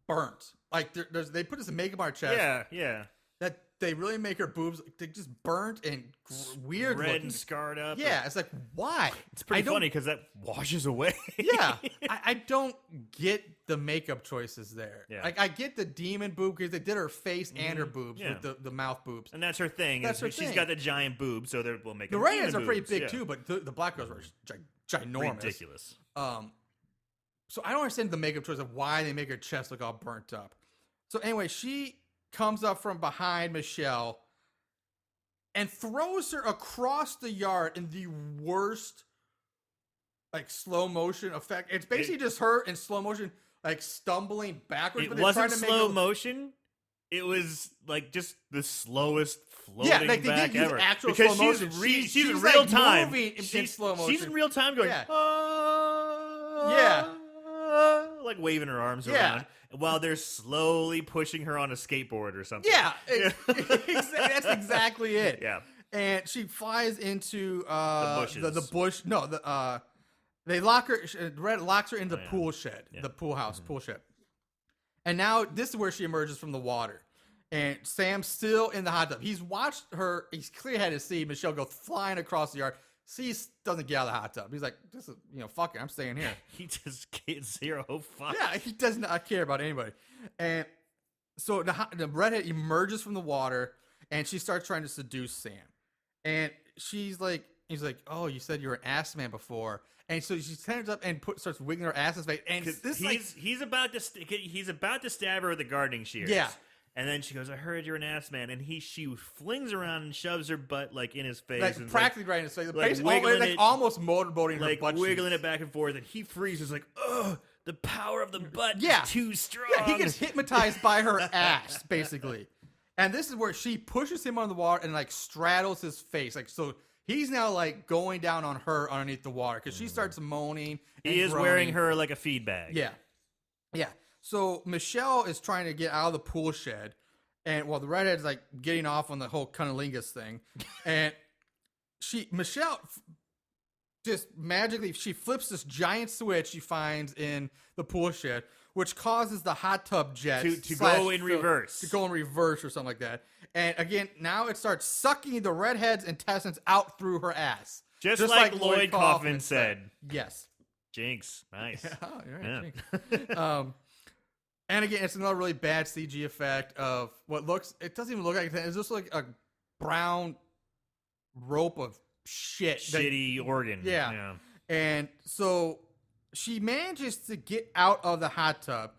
burnt. Like they put this makeup on her chest. Yeah. That they really make her boobs they just burnt and weird Red looking. and scarred up. Yeah, it's like why? It's pretty funny because that washes away. Yeah, I don't get the makeup choices there. Yeah. Like I get the demon boob because they did her face and her boobs Yeah. with the mouth boobs. And that's her thing. That's her she's thing. got the giant boobs, so we'll make The them redheads are demon pretty boobs, big yeah. too, but the black girls were ginormous. Ridiculous. So I don't understand the makeup choice of why they make her chest look all burnt up. So anyway, she comes up from behind Michelle and throws her across the yard in the worst, like, slow motion effect. It's basically just her in slow motion, like, stumbling backwards. It but they're wasn't trying to slow make motion. It was like just the slowest floating Yeah, like, they back didn't use ever. actual because slow she's motion. she's in She's, real like, time. moving in slow She's motion. in real time going. Yeah. Yeah. Like waving her arms Yeah. around while they're slowly pushing her on a skateboard or something. Yeah, that's exactly it. Yeah. And she flies into bushes. the bush. No, they lock her. Red locks her in the pool shed, Yeah. the pool house, pool shed. And now this is where she emerges from the water. And Sam's still in the hot tub. He's watched her. He's clear headed to see Michelle go flying across the yard. Sees doesn't get out of the hot tub. He's like, "This is fuck it. I'm staying here." He just gets zero fuck. Yeah, he does not care about anybody. And so the redhead emerges from the water, and she starts trying to seduce Sam. And he's like, "Oh, you said you were an ass man before." And so she stands up and starts wiggling her ass in his face. And he's about to stab her with the gardening shears. Yeah. And then she goes, "I heard you're an ass man," and she flings around and shoves her butt like in his face, like and practically right in his face. like wiggling it, almost motorboating her like butt wiggling cheeks. it back and forth, and he freezes like, "Ugh, the power of the butt Yeah. is too strong." Yeah, he gets hypnotized by her ass, basically. And this is where she pushes him on the water and like straddles his face. Like, so he's now like going down on her underneath the water because she starts moaning. He is groaning. wearing her like a feed bag. Yeah. Yeah. So Michelle is trying to get out of the pool shed. And while the redhead's like getting off on the whole cunnilingus thing. And Michelle just magically, she flips this giant switch she finds in the pool shed, which causes the hot tub jet to go in reverse. To go in reverse or something like that. And again, now it starts sucking the redhead's intestines out through her ass. Just like Lloyd Kaufman said. Yes. Jinx. Nice. Oh, you're right. Yeah. Jinx. And again, it's another really bad CG effect of what looks, it doesn't even look like it. It's just like a brown rope of shit. Shitty organ. Yeah. And so she manages to get out of the hot tub,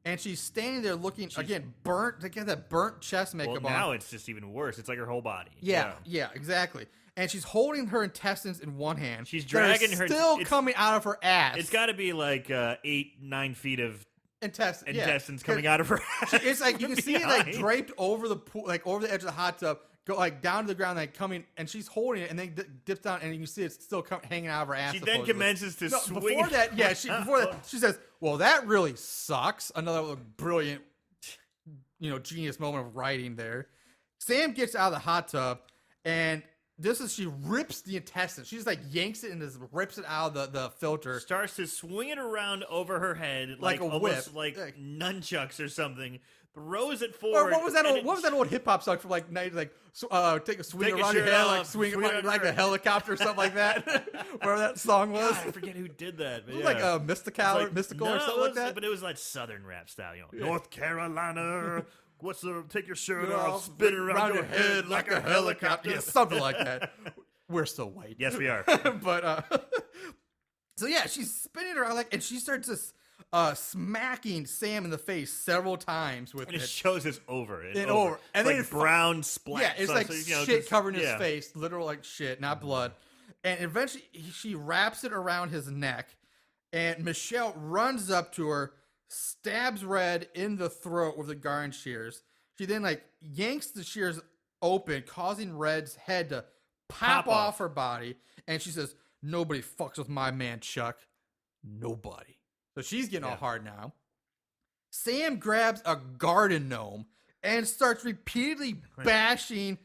and she's standing there looking, again, burnt, to get that burnt chest makeup Well, on. now it's just even worse. It's like her whole body. Yeah, exactly. And she's holding her intestines in one hand. She's that are dragging her- still it's- coming out of her ass. It's got to be like 8-9 feet of intestines coming out of her ass. It's like you can see it like behind. draped over the pool, like over the edge of the hot tub, go like down to the ground, like coming, and she's holding it, and then dips down, and you can see it's still hanging out of her ass. She then supposedly. commences to No, swing. before that, she says, "Well, that really sucks." Another brilliant, genius moment of writing there. Sam gets out of the hot tub, and she rips the intestine. She just like yanks it and just rips it out of the filter. Starts to swing it around over her head Like a almost whip. like nunchucks or something. Throws it Or forward. what was that? and What was that old hip hop song from like night? Like take a swing Take your around your shirt head, off, like swing swing around on like your- a helicopter or something like that. Whatever that song was. God, I forget who did that. But It was yeah. like a mystical or No, something like that. But it was like Southern rap style, North Carolina. What's the take your shirt You're off, all spin it around your head like a helicopter. Yeah, something like that. We're still white. Yes, we are. But so yeah, she's spinning it around and she starts just smacking Sam in the face several times with And it. it shows it's over. And over. And like then it brown splat. Yeah, it's like shit covering his yeah. face, literal like shit, not blood. And eventually she wraps it around his neck, and Michelle runs up to her, stabs Red in the throat with the garden shears. She then like yanks the shears open, causing Red's head to pop off her body, and she says, "Nobody fucks with my man Chuck. Nobody." So she's getting all hard now. Sam grabs a garden gnome and starts repeatedly bashing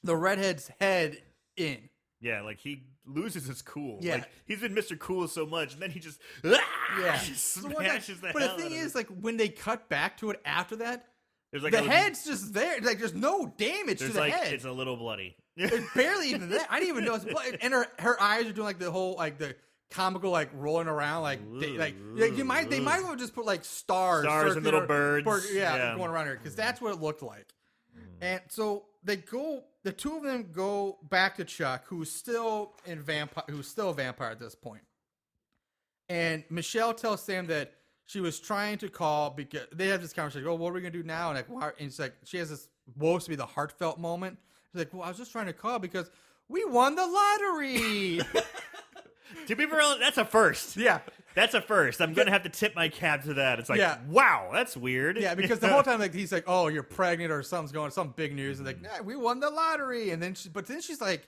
the redhead's head in. Yeah, like he loses his cool. Yeah. Like he's been Mr. Cool so much, and then he just smashes the But hell the thing out of is, it. like, when they cut back to it after that, There's like the head's just there. Like, there's no damage to there's the like head. it's a little bloody. It's barely even that. I didn't even know it's blood. And her eyes are doing like the whole like the comical like rolling around like they might as well just put like stars and little birds. Yeah, going around here because that's what it looked like. And so the two of them go back to Chuck, who's still a vampire at this point. And Michelle tells Sam that she was trying to call because they have this conversation. Oh, what are we gonna do now? And like, why? And it's like she has this supposed to be the heartfelt moment. She's like, well, I was just trying to call because we won the lottery. To be real, that's a first. Yeah. That's a first. I'm gonna have to tip my cap to that. It's like, wow, that's weird. Yeah, because the whole time like he's like, oh, you're pregnant or something's going, some big news, and like, nah, we won the lottery, and then she's like,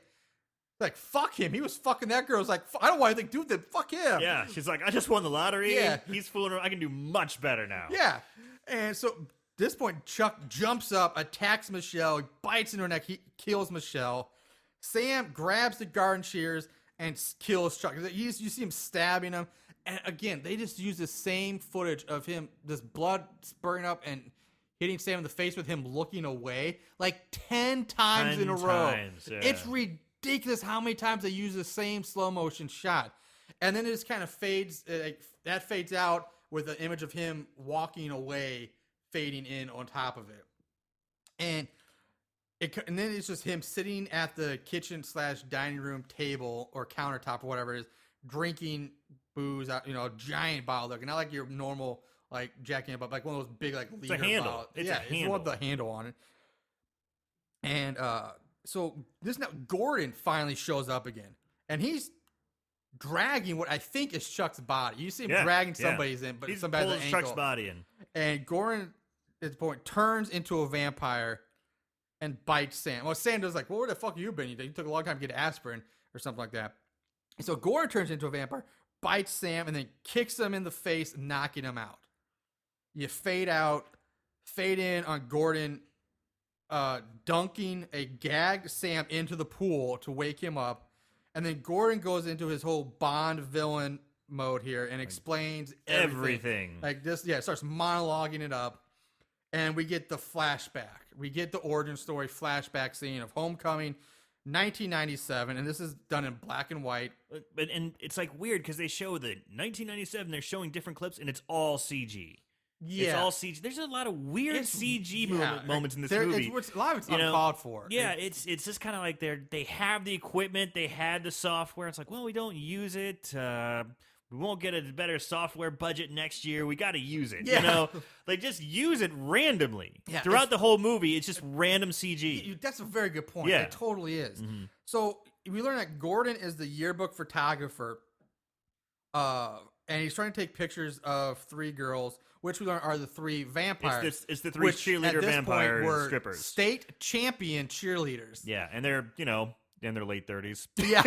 fuck him. He was fucking that girl. It's like, I don't want to think, dude, then fuck him. Yeah, she's like, I just won the lottery. Yeah. He's fooling around. I can do much better now. Yeah, and so at this point, Chuck jumps up, attacks Michelle, bites in her neck, he kills Michelle. Sam grabs the garden shears and kills Chuck. You see him stabbing him. And again, they just use the same footage of him, this blood spurting up and hitting Sam in the face with him looking away like 10 times in a row. Yeah. It's ridiculous how many times they use the same slow motion shot. And then it just kind of fades, that fades out with an image of him walking away, fading in on top of it. And then it's just him sitting at the kitchen/dining room table or countertop or whatever it is, drinking booze out, a giant bottle, not like your normal like Jack Daniels, but like one of those big like liter bottles. It's a handle. It's one with the handle on it. And so Gordon finally shows up again, and he's dragging what I think is Chuck's body. You see him dragging somebody's in, but he's somebody's pulling ankle. Chuck's body in. And Gordon at this point turns into a vampire and bites Sam. Well, Sam does like, well, where the fuck have you been? You took a long time to get aspirin or something like that. And so Gordon turns into a vampire, bites Sam, and then kicks him in the face, knocking him out. You fade in on Gordon dunking a gagged Sam into the pool to wake him up. And then Gordon goes into his whole Bond villain mode here and explains everything. Like this, starts monologuing it up. And we get the flashback. We get the origin story flashback scene of Homecoming, 1997, and this is done in black and white. And it's like weird because they show the 1997. They're showing different clips, and it's all CG. Yeah, it's all CG. There's a lot of weird CG moments in this movie. A lot of it's uncalled for. Yeah, it's just kind of like they have the equipment, they had the software. It's like, well, we don't use it. We won't get a better software budget next year. We got to use it. Yeah. They just use it randomly. Yeah, throughout the whole movie, it's just random CG. That's a very good point. Yeah. It totally is. Mm-hmm. So we learn that Gordon is the yearbook photographer, and he's trying to take pictures of 3 girls, which we learn are the 3 vampires. It's the 3 cheerleader vampire strippers. State champion cheerleaders. Yeah, and they're, in their late 30s. Yeah.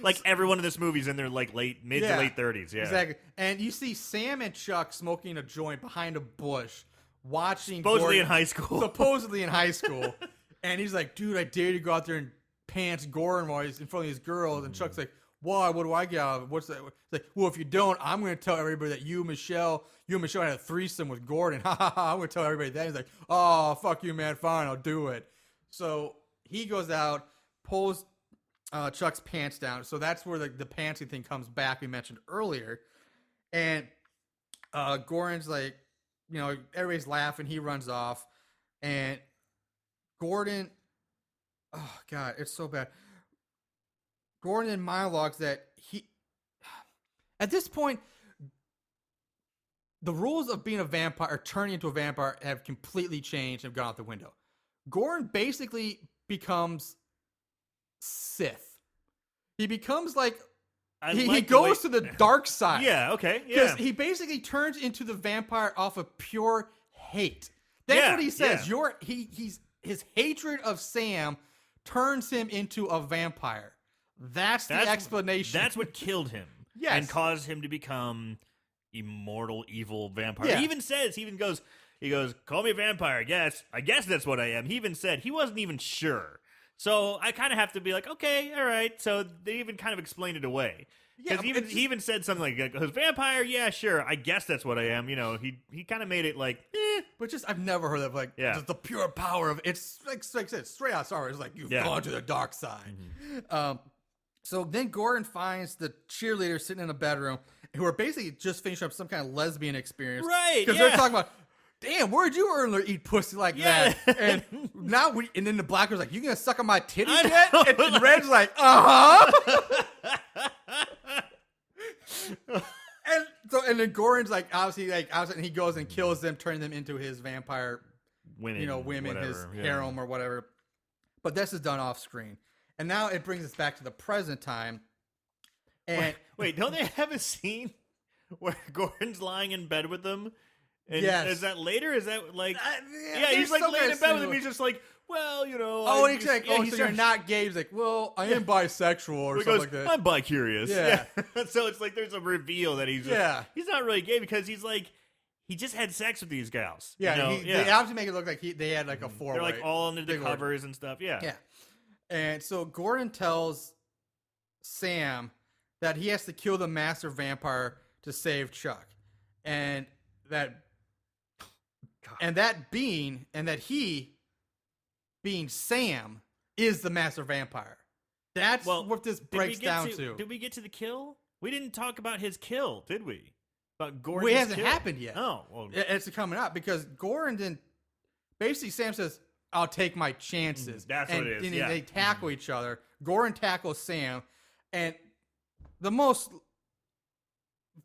Like everyone in this movie's in their like mid to late 30s. Yeah. Exactly. And you see Sam and Chuck smoking a joint behind a bush, watching supposedly Gordon, in high school. Supposedly in high school. And he's like, dude, I dare you to go out there and pants Gordon while he's in front of these girls. And Chuck's like, why? What do I get out of it? What's that? It's like, well, if you don't, I'm going to tell everybody that you and Michelle had a threesome with Gordon. Ha ha ha. I'm going to tell everybody that. He's like, oh, fuck you, man. Fine, I'll do it. So he goes out, pulls Chuck's pants down. So that's where the pantsy thing comes back we mentioned earlier. And Gordon's like, everybody's laughing. He runs off. And Gordon, oh, God, it's so bad. Gordon monologues that at this point, the rules of being a vampire or turning into a vampire have completely changed and gone out the window. Gordon basically becomes Sith. He becomes like he goes to the dark side. Yeah, okay. Because he basically turns into the vampire off of pure hate. That's what he says. Yeah. His hatred of Sam turns him into a vampire. That's the explanation. That's what killed him. Yes. And caused him to become immortal, evil vampire. Yeah. He even goes, He goes, call me a vampire, I guess. I guess that's what I am. He even said he wasn't even sure. So I kind of have to be like, okay, all right. So they even kind of explained it away. Yeah, Because he even said something like, vampire, yeah, sure. I guess that's what I am. You know, he kind of made it like, But just, I've never heard of, like, Yeah. just the pure power of, it's like I said, straight out Star Wars, like, you've Yeah. gone to the dark side. So then Gordon finds the cheerleaders sitting in a bedroom who are basically just finishing up some kind of lesbian experience. Right, Because yeah. they're talking about, damn, where'd you earn to eat pussy like Yeah. that? And now and then the black was like, you gonna suck on my titties I yet? know. And Red's like, uh-huh. And then Gordon's like, obviously, and he goes and kills them, turning them into his vampire, women, his whatever, yeah. harem or whatever. But this is done off screen. And now it brings us back to the present time. And Wait, don't they have a scene where Gordon's lying in bed with them? And Yes. Is that later? Is that like... yeah, yeah, he's there's like some laying kind in of bed with scene him. where- He's just like, well, you know... Oh, I and he's just- like, yeah, oh, he so you're starts- not gay. He's like, well, I am bisexual or He something goes, like that. I'm bi-curious. Yeah. So it's like there's a reveal that he's just... Yeah. He's not really gay because he's like... He just had sex with these gals. Yeah, you know? they obviously make it look like they had like a four-way. They're like all under the big order. covers and stuff. Yeah. Yeah. And so Gordon tells Sam that he has to kill the master vampire to save Chuck. And that he, being Sam, is the master vampire. That's what this breaks down to. Did we get to the kill? We didn't talk about his kill, did we? About Gordon's Well, it hasn't kill. happened yet. Oh, well, It's coming up because Gordon didn't. Basically, Sam says, I'll take my chances. That's what it is, And yeah. they tackle each other. Gordon tackles Sam. And the most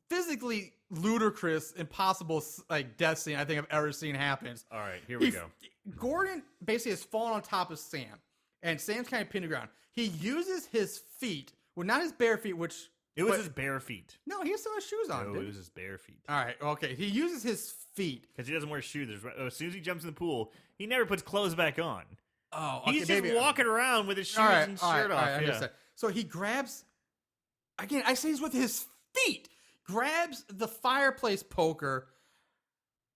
physically ludicrous, impossible like death scene I think I've ever seen happens. all right, here we go. Gordon basically has fallen on top of Sam. And Sam's kind of pinned to the ground. He uses his feet, well, not his bare feet, which... It was but- his bare feet. No, he still has shoes on, No, dude. it was his bare feet. All right, okay. He uses his feet. Because he doesn't wear shoes. As soon as he jumps in the pool, he never puts clothes back on. Oh, He's just walking around with his shoes and shirt off. I yeah. understand. So he grabs, again, I say he's with his feet, grabs the fireplace poker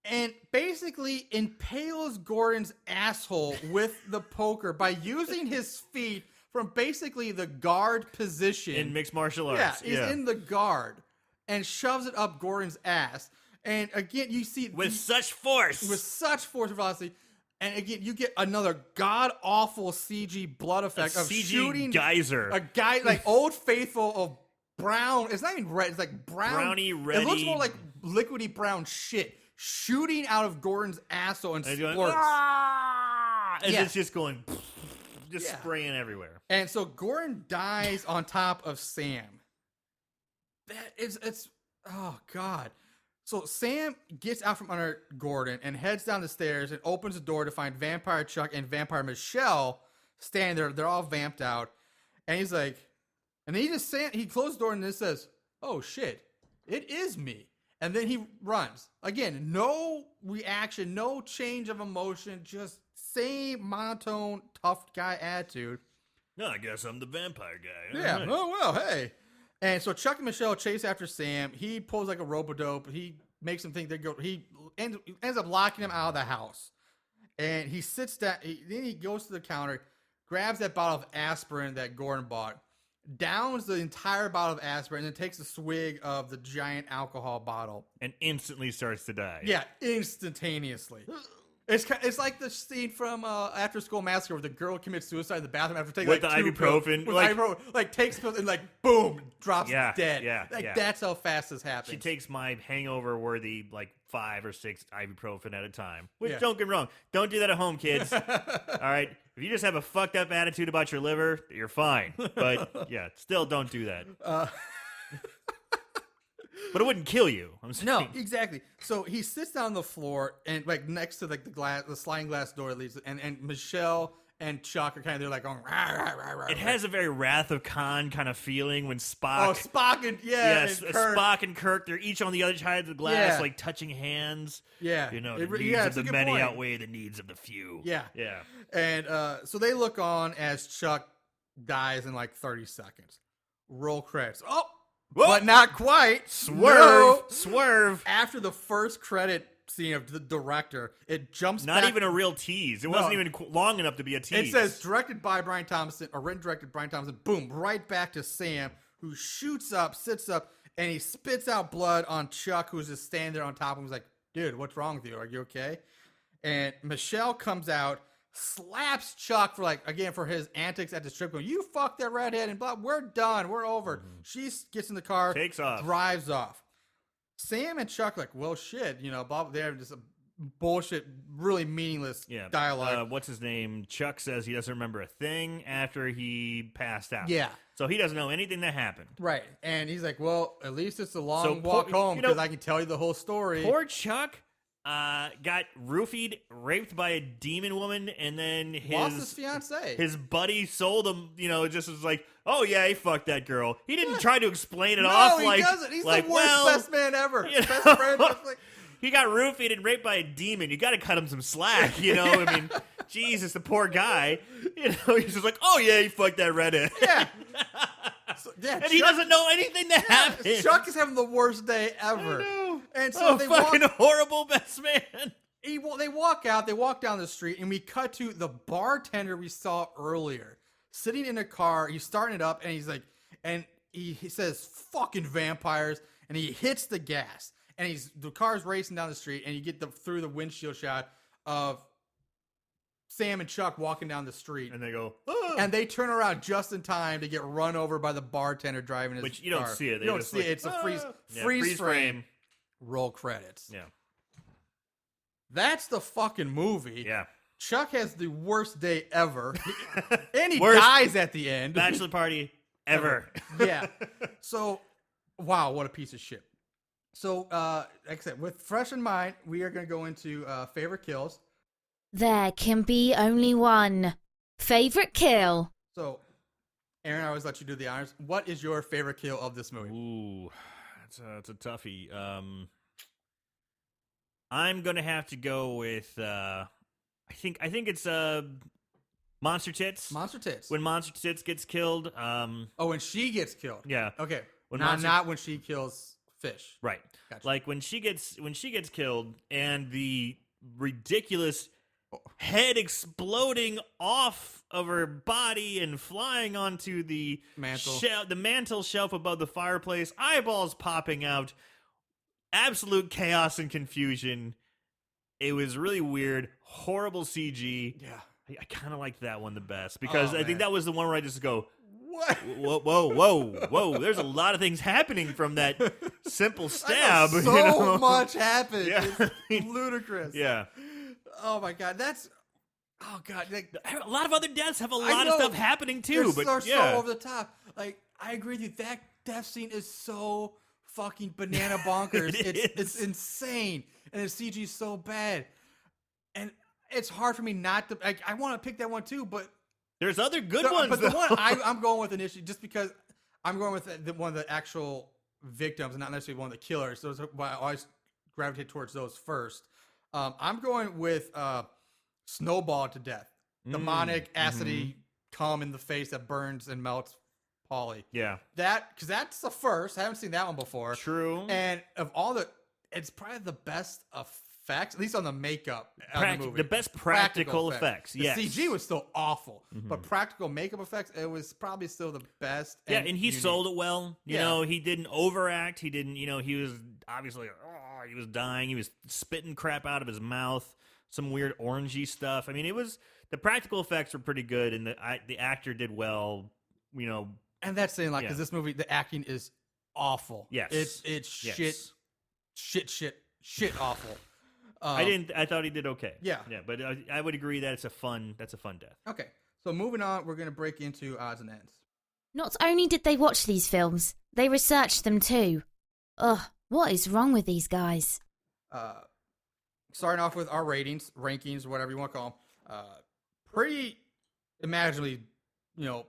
and basically impales Gordon's asshole with the poker by using his feet from basically the guard position. In mixed martial Yeah, arts. he's in the guard and shoves it up Gordon's ass. And again, you see... With such force. with such force and velocity. And again, you get another god-awful CG blood effect of CG shooting geyser. a guy, like Old Faithful of brown. It's not even red. It's like brown. Browny, It looks reddy. more like liquidy brown shit shooting out of Gordon's asshole and And he's going, splurts. "Ah!" And Yeah. it's just going, just Yeah. spraying everywhere. And so Gordon dies on top of Sam. It's oh god. So Sam gets out from under Gordon and heads down the stairs and opens the door to find Vampire Chuck and Vampire Michelle standing there. They're all vamped out. And he's like, and then he closed the door and then says, oh shit, it is me. And then he runs. Again, no reaction, no change of emotion, just same monotone, tough guy attitude. No, I guess I'm the vampire guy. Yeah. All right. Oh, well, hey. And so Chuck and Michelle chase after Sam. He pulls like a rope-a-dope. He makes them think they go. He ends up locking them out of the house. And he sits down. Then he goes to the counter, grabs that bottle of aspirin that Gordon bought, downs the entire bottle of aspirin, and then takes a swig of the giant alcohol bottle. And instantly starts to die. Yeah, instantaneously. It's like the scene from After School Massacre where the girl commits suicide in the bathroom after taking With like the 2 pills. ibuprofen, With like- ibuprofen, like takes pills and like boom, drops Yeah, dead. yeah, Like yeah. that's how fast this happens. She takes my hangover-worthy, like, 5 or 6 ibuprofen at a time. Which, Yeah. don't get me wrong, don't do that at home, kids. All right? If you just have a fucked up attitude about your liver, you're fine. But, yeah, still don't do that. But it wouldn't kill you. I'm saying. No, exactly. So he sits down on the floor and like next to like the sliding glass door leads, and Michelle and Chuck are kind of there like going. Rah, rah, rah, rah, It has a very Wrath of Khan kind of feeling when Spock. Oh, Spock and Yes, and Kirk. Spock and Kirk, they're each on the other side of the glass, Yeah. like touching hands. Yeah, You know, It the re- needs yeah, of it's a the good many point. outweigh the needs of the few. Yeah, Yeah. and so they look on as Chuck dies in like 30 seconds. Roll credits. Oh, Whoa! but not quite. Swerve! No. Swerve! After the first credit scene of the director. It jumps Not back. even a real tease. It wasn't even long enough to be a tease. It says directed by Brian Thompson, or written directed Brian Thompson. Boom, right back to Sam, who shoots up, sits up, and he spits out blood on Chuck, who's just standing there on top of him. He's like, dude, what's wrong with you? Are you okay? And Michelle comes out, slaps Chuck for his antics at the strip club. You fucked that redhead, and blah, we're done. We're over. Mm-hmm. She gets in the car, Takes off. drives off. Sam and Chuck well, shit, Bob, they're just a bullshit, really meaningless dialogue. What's his name? Chuck says he doesn't remember a thing after he passed out. Yeah. So he doesn't know anything that happened. Right. And he's like, well, at least it's a long walk home because I can tell you the whole story. Poor Chuck got roofied, raped by a demon woman, and then lost his fiance. His buddy sold him, just was like, oh yeah, he fucked that girl. He didn't try to explain it off. No, he doesn't. He's the worst best man ever. Best friend. He got roofied and raped by a demon. You got to cut him some slack, I mean, Jesus, the poor guy. He's just like, oh yeah, he fucked that redhead. Yeah. And Chuck, he doesn't know anything that happened. Chuck is having the worst day ever. I know. And so they fucking horrible best man. They walk out. They walk down the street, and we cut to the bartender we saw earlier sitting in a car. He's starting it up, and he's like, and he says, "Fucking vampires," and he hits the gas. And the car's racing down the street, and you get through the windshield shot of Sam and Chuck walking down the street. And they go, oh. And they turn around just in time to get run over by the bartender driving his car. Which you don't see it. You don't see it. It's a freeze frame. Roll credits. Yeah. That's the fucking movie. Yeah. Chuck has the worst day ever. And he dies at the end. Bachelor party ever. Yeah. So, wow, what a piece of shit. So, like I said, with fresh in mind, we are going to go into favorite kills. There can be only one. Favorite kill. So, Aaron, I always let you do the honors. What is your favorite kill of this movie? Ooh, that's a toughie. I'm going to have to go with, I think it's Monster Tits. Monster Tits. When Monster Tits gets killed. When she gets killed. Yeah. Okay. Not when she kills Fish. Right. Gotcha. Like when she gets killed and the ridiculous head exploding off of her body and flying onto the mantle shelf above the fireplace, eyeballs popping out, absolute chaos and confusion. It was really weird, horrible CG. Yeah. I kind of liked that one the best because I think that was the one where I just go, what? Whoa. There's a lot of things happening from that simple stab. So much happened. Yeah. It's ludicrous. Yeah. Oh, my God. A lot of other deaths have a lot of stuff happening, too. They're so over the top. Like, I agree with you. That death scene is so fucking banana bonkers. It's insane. And the CG is so bad. And it's hard for me not to... I want to pick that one, too, but... There's other good ones, but the one I'm going with initially, just because I'm going with one of the actual victims, and not necessarily one of the killers. Those are why I always gravitate towards those first. I'm going with Snowball to death. Demonic, acidy cum in the face that burns and melts Polly. Yeah. Because that's the first. I haven't seen that one before. True. And of all it's probably the best effects, at least on the makeup of the movie. The best practical effects. Yes. The CG was still awful, but practical makeup effects, it was probably still the best. Yeah, and he sold it well. You know, he didn't overact. He didn't, he was obviously, he was dying. He was spitting crap out of his mouth. Some weird orangey stuff. I mean, the practical effects were pretty good, and the actor did well, And that's saying, because this movie, the acting is awful. Yes. It's shit awful. I thought he did okay. Yeah. Yeah, but I would agree that that's a fun death. Okay. So moving on, we're going to break into odds and ends. Not only did they watch these films, they researched them too. Ugh, what is wrong with these guys? Starting off with our rankings, whatever you want to call them. Pretty imaginably, no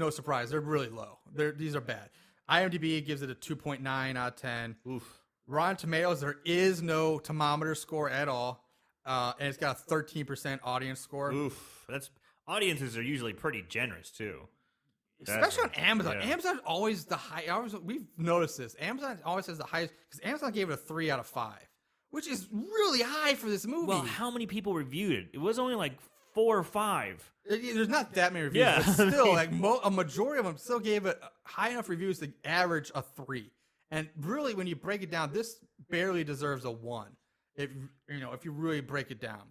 surprise, they're really low. These are bad. IMDb gives it a 2.9 out of 10. Oof. Rotten Tomatoes, there is no thermometer score at all, and it's got a 13% audience score. Oof. Audiences are usually pretty generous too, especially on Amazon. Yeah. Amazon's always the high. We've noticed this. Amazon always has the highest because Amazon gave it a 3 out of 5, which is really high for this movie. Well, how many people reviewed it? It was only like 4 or 5. There's not that many reviews, Yeah. but still, like a majority of them still gave it high enough reviews to average a 3. And really, when you break it down, this barely deserves a 1. If you really break it down.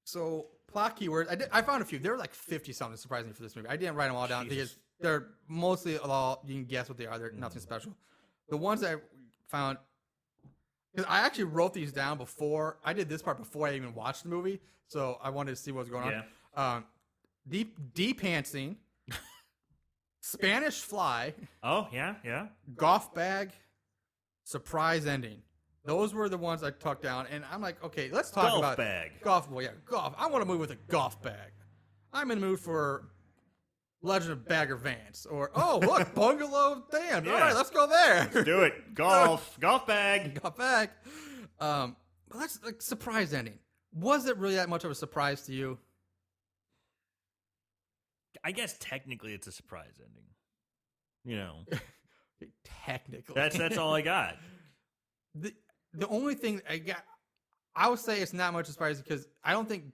So plot keywords, I found a few. There were like 50 something surprisingly for this movie. I didn't write them all down because they're mostly all you can guess what they are. They're nothing special. The ones that I found, because I actually wrote these down before I did this part before I even watched the movie, so I wanted to see what was going on. Deep pantsing, Spanish fly. Oh yeah. Golf bag, surprise ending. Those were the ones I tucked down, and I'm like, okay, let's talk about golf. Well, yeah, golf. I want to move with a golf bag. I'm in the mood for Legend of Bagger Vance, or look, Bungalow. Damn, all right, let's go there. Let's do it. Golf bag. Golf bag. But that's like surprise ending. Was it really that much of a surprise to you? I guess technically it's a surprise ending. You know, Technically, that's all I got. The only thing I would say it's not much of a surprise because I don't think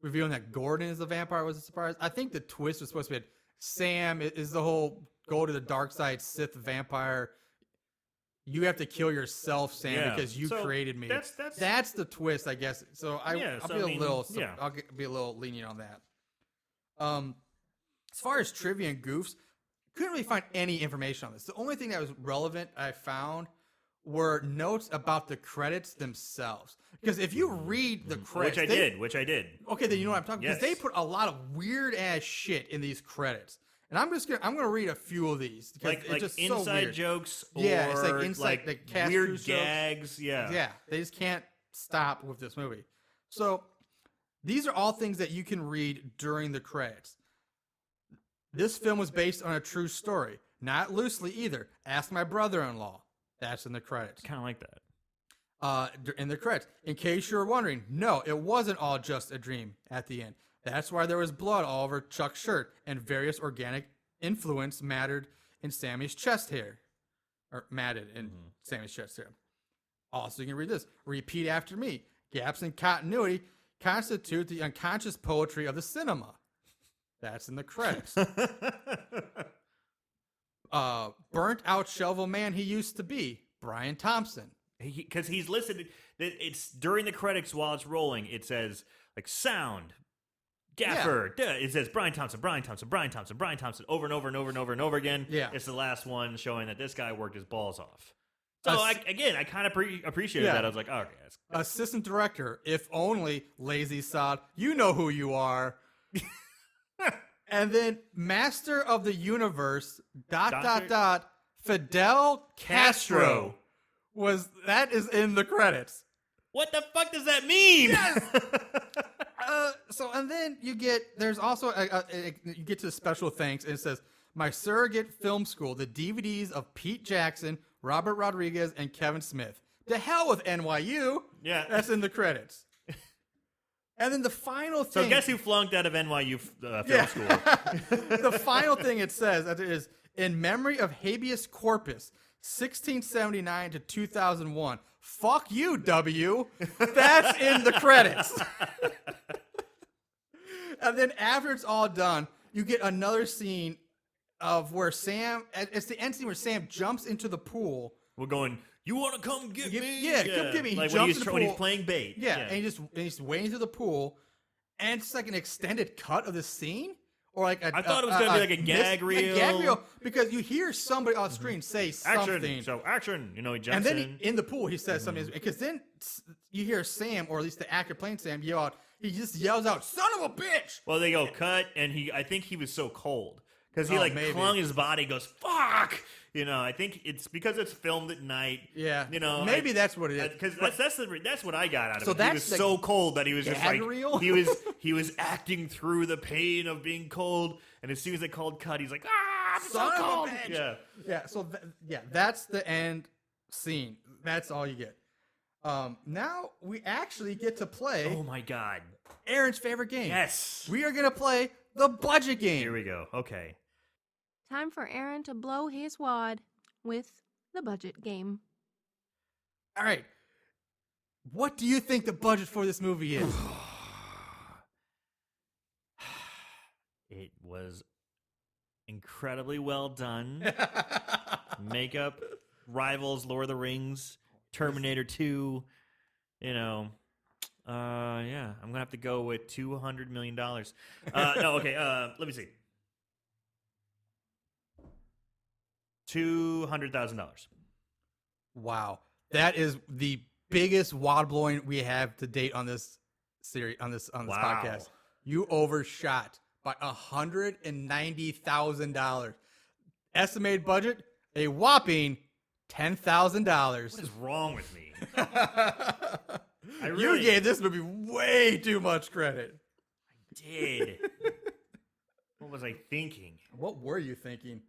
revealing that Gordon is a vampire was a surprise. I think the twist was supposed to be that Sam is the whole go to the dark side Sith vampire. You have to kill yourself, Sam, because you created me. That's the twist, I guess. So I'll be a little lenient on that. As far as trivia and goofs, couldn't really find any information on this. The only thing that was relevant I found were notes about the credits themselves. Because if you read the credits... Which I did. Okay, then you know what I'm talking about. Yes. Because they put a lot of weird-ass shit in these credits. And I'm gonna read a few of these. Because it's just inside so weird. jokes or it's like inside, like cast weird crew jokes. gags. Yeah. Yeah, they just can't stop with this movie. So these are all things that you can read during the credits. This film was based on a true story. Not loosely either. Ask my brother-in-law. That's in the credits. Kind of like that. In the credits. In case you were wondering, no, it wasn't all just a dream at the end. That's why there was blood all over Chuck's shirt and various organic influence mattered in Sammy's chest hair. Or matted in Sammy's chest hair. Also, you can read this. Repeat after me. Gaps in continuity constitute the unconscious poetry of the cinema. That's in the credits. Burnt out shovel man he used to be, Brian Thompson. Because he's listed, it's during the credits while it's rolling, it says like sound, gaffer, it says Brian Thompson, over and over and over and over and over again. Yeah. It's the last one showing that this guy worked his balls off. So I kind of appreciated that. I was like, oh, okay. Assistant director, if only, lazy sod, you know who you are. And then master of the universe, ... Fidel Castro. That is in the credits. What the fuck does that mean? Yes! And then there's also, you get to the special thanks, and it says, my surrogate film school, the DVDs of Pete Jackson, Robert Rodriguez, and Kevin Smith. To hell with NYU. Yeah. That's in the credits. And then the final thing... So guess who flunked out of NYU film school? The final thing it says is, in memory of habeas corpus, 1679 to 2001. Fuck you, W. That's in the credits. And then after it's all done, you get another scene of where Sam... It's the end scene where Sam jumps into the pool. We're going... You want to come get me? Yeah, come get me. He like jumps in the pool. when he's playing bait. Yeah, and he's wading through the pool, and it's like an extended cut of the scene, or like I thought it was going to be like a gag reel. A gag reel, because you hear somebody on screen say something. Action. You know, he jumps and then in the pool, he says something, because then you hear Sam, or at least the actor playing Sam, yell out. He just yells out, "Son of a bitch!" Well, they go cut, and I think he was so cold because he clung his body, goes fuck. You know, I think it's because it's filmed at night. Yeah, you know, maybe that's what it is. Because that's what I got out of it. He was so cold that he was just like reel? he was acting through the pain of being cold, and as soon as they called cut, he's like, I'm Son so of cold. a bitch. Yeah. So that's the end scene. That's all you get. Now we actually get to play. Oh my god, Aaron's favorite game. Yes, we are gonna play the budget game. Here we go. Okay. Time for Aaron to blow his wad with the budget game. All right. What do you think the budget for this movie is? It was incredibly well done. Makeup rivals Lord of the Rings, Terminator 2. Yeah, I'm gonna have to go with $200 million. No, okay. Let me see. $200,000. Wow. That is the biggest wad blowing we have to date on this series, on this Wow. podcast. You overshot by $190,000. Estimated budget, a whopping $10,000. What is wrong with me? You gave this movie way too much credit. did. What was I thinking? What were you thinking?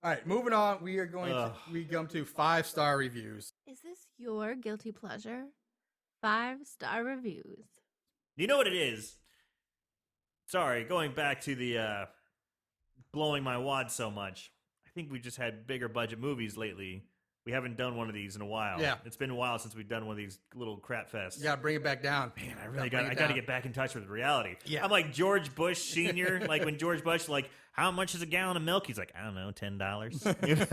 All right, moving on. We are going to come to 5-star reviews. Is this your guilty pleasure? 5-star reviews. You know what it is? Sorry, going back to the blowing my wad so much. I think we just had bigger budget movies lately. We haven't done one of these in a while. Yeah. It's been a while since we've done one of these little crap fests. You got to bring it back down. Man, I really got to get back in touch with reality. Yeah. I'm like George Bush Sr., like when George Bush, like, how much is a gallon of milk? He's like, I don't know, $10. You know?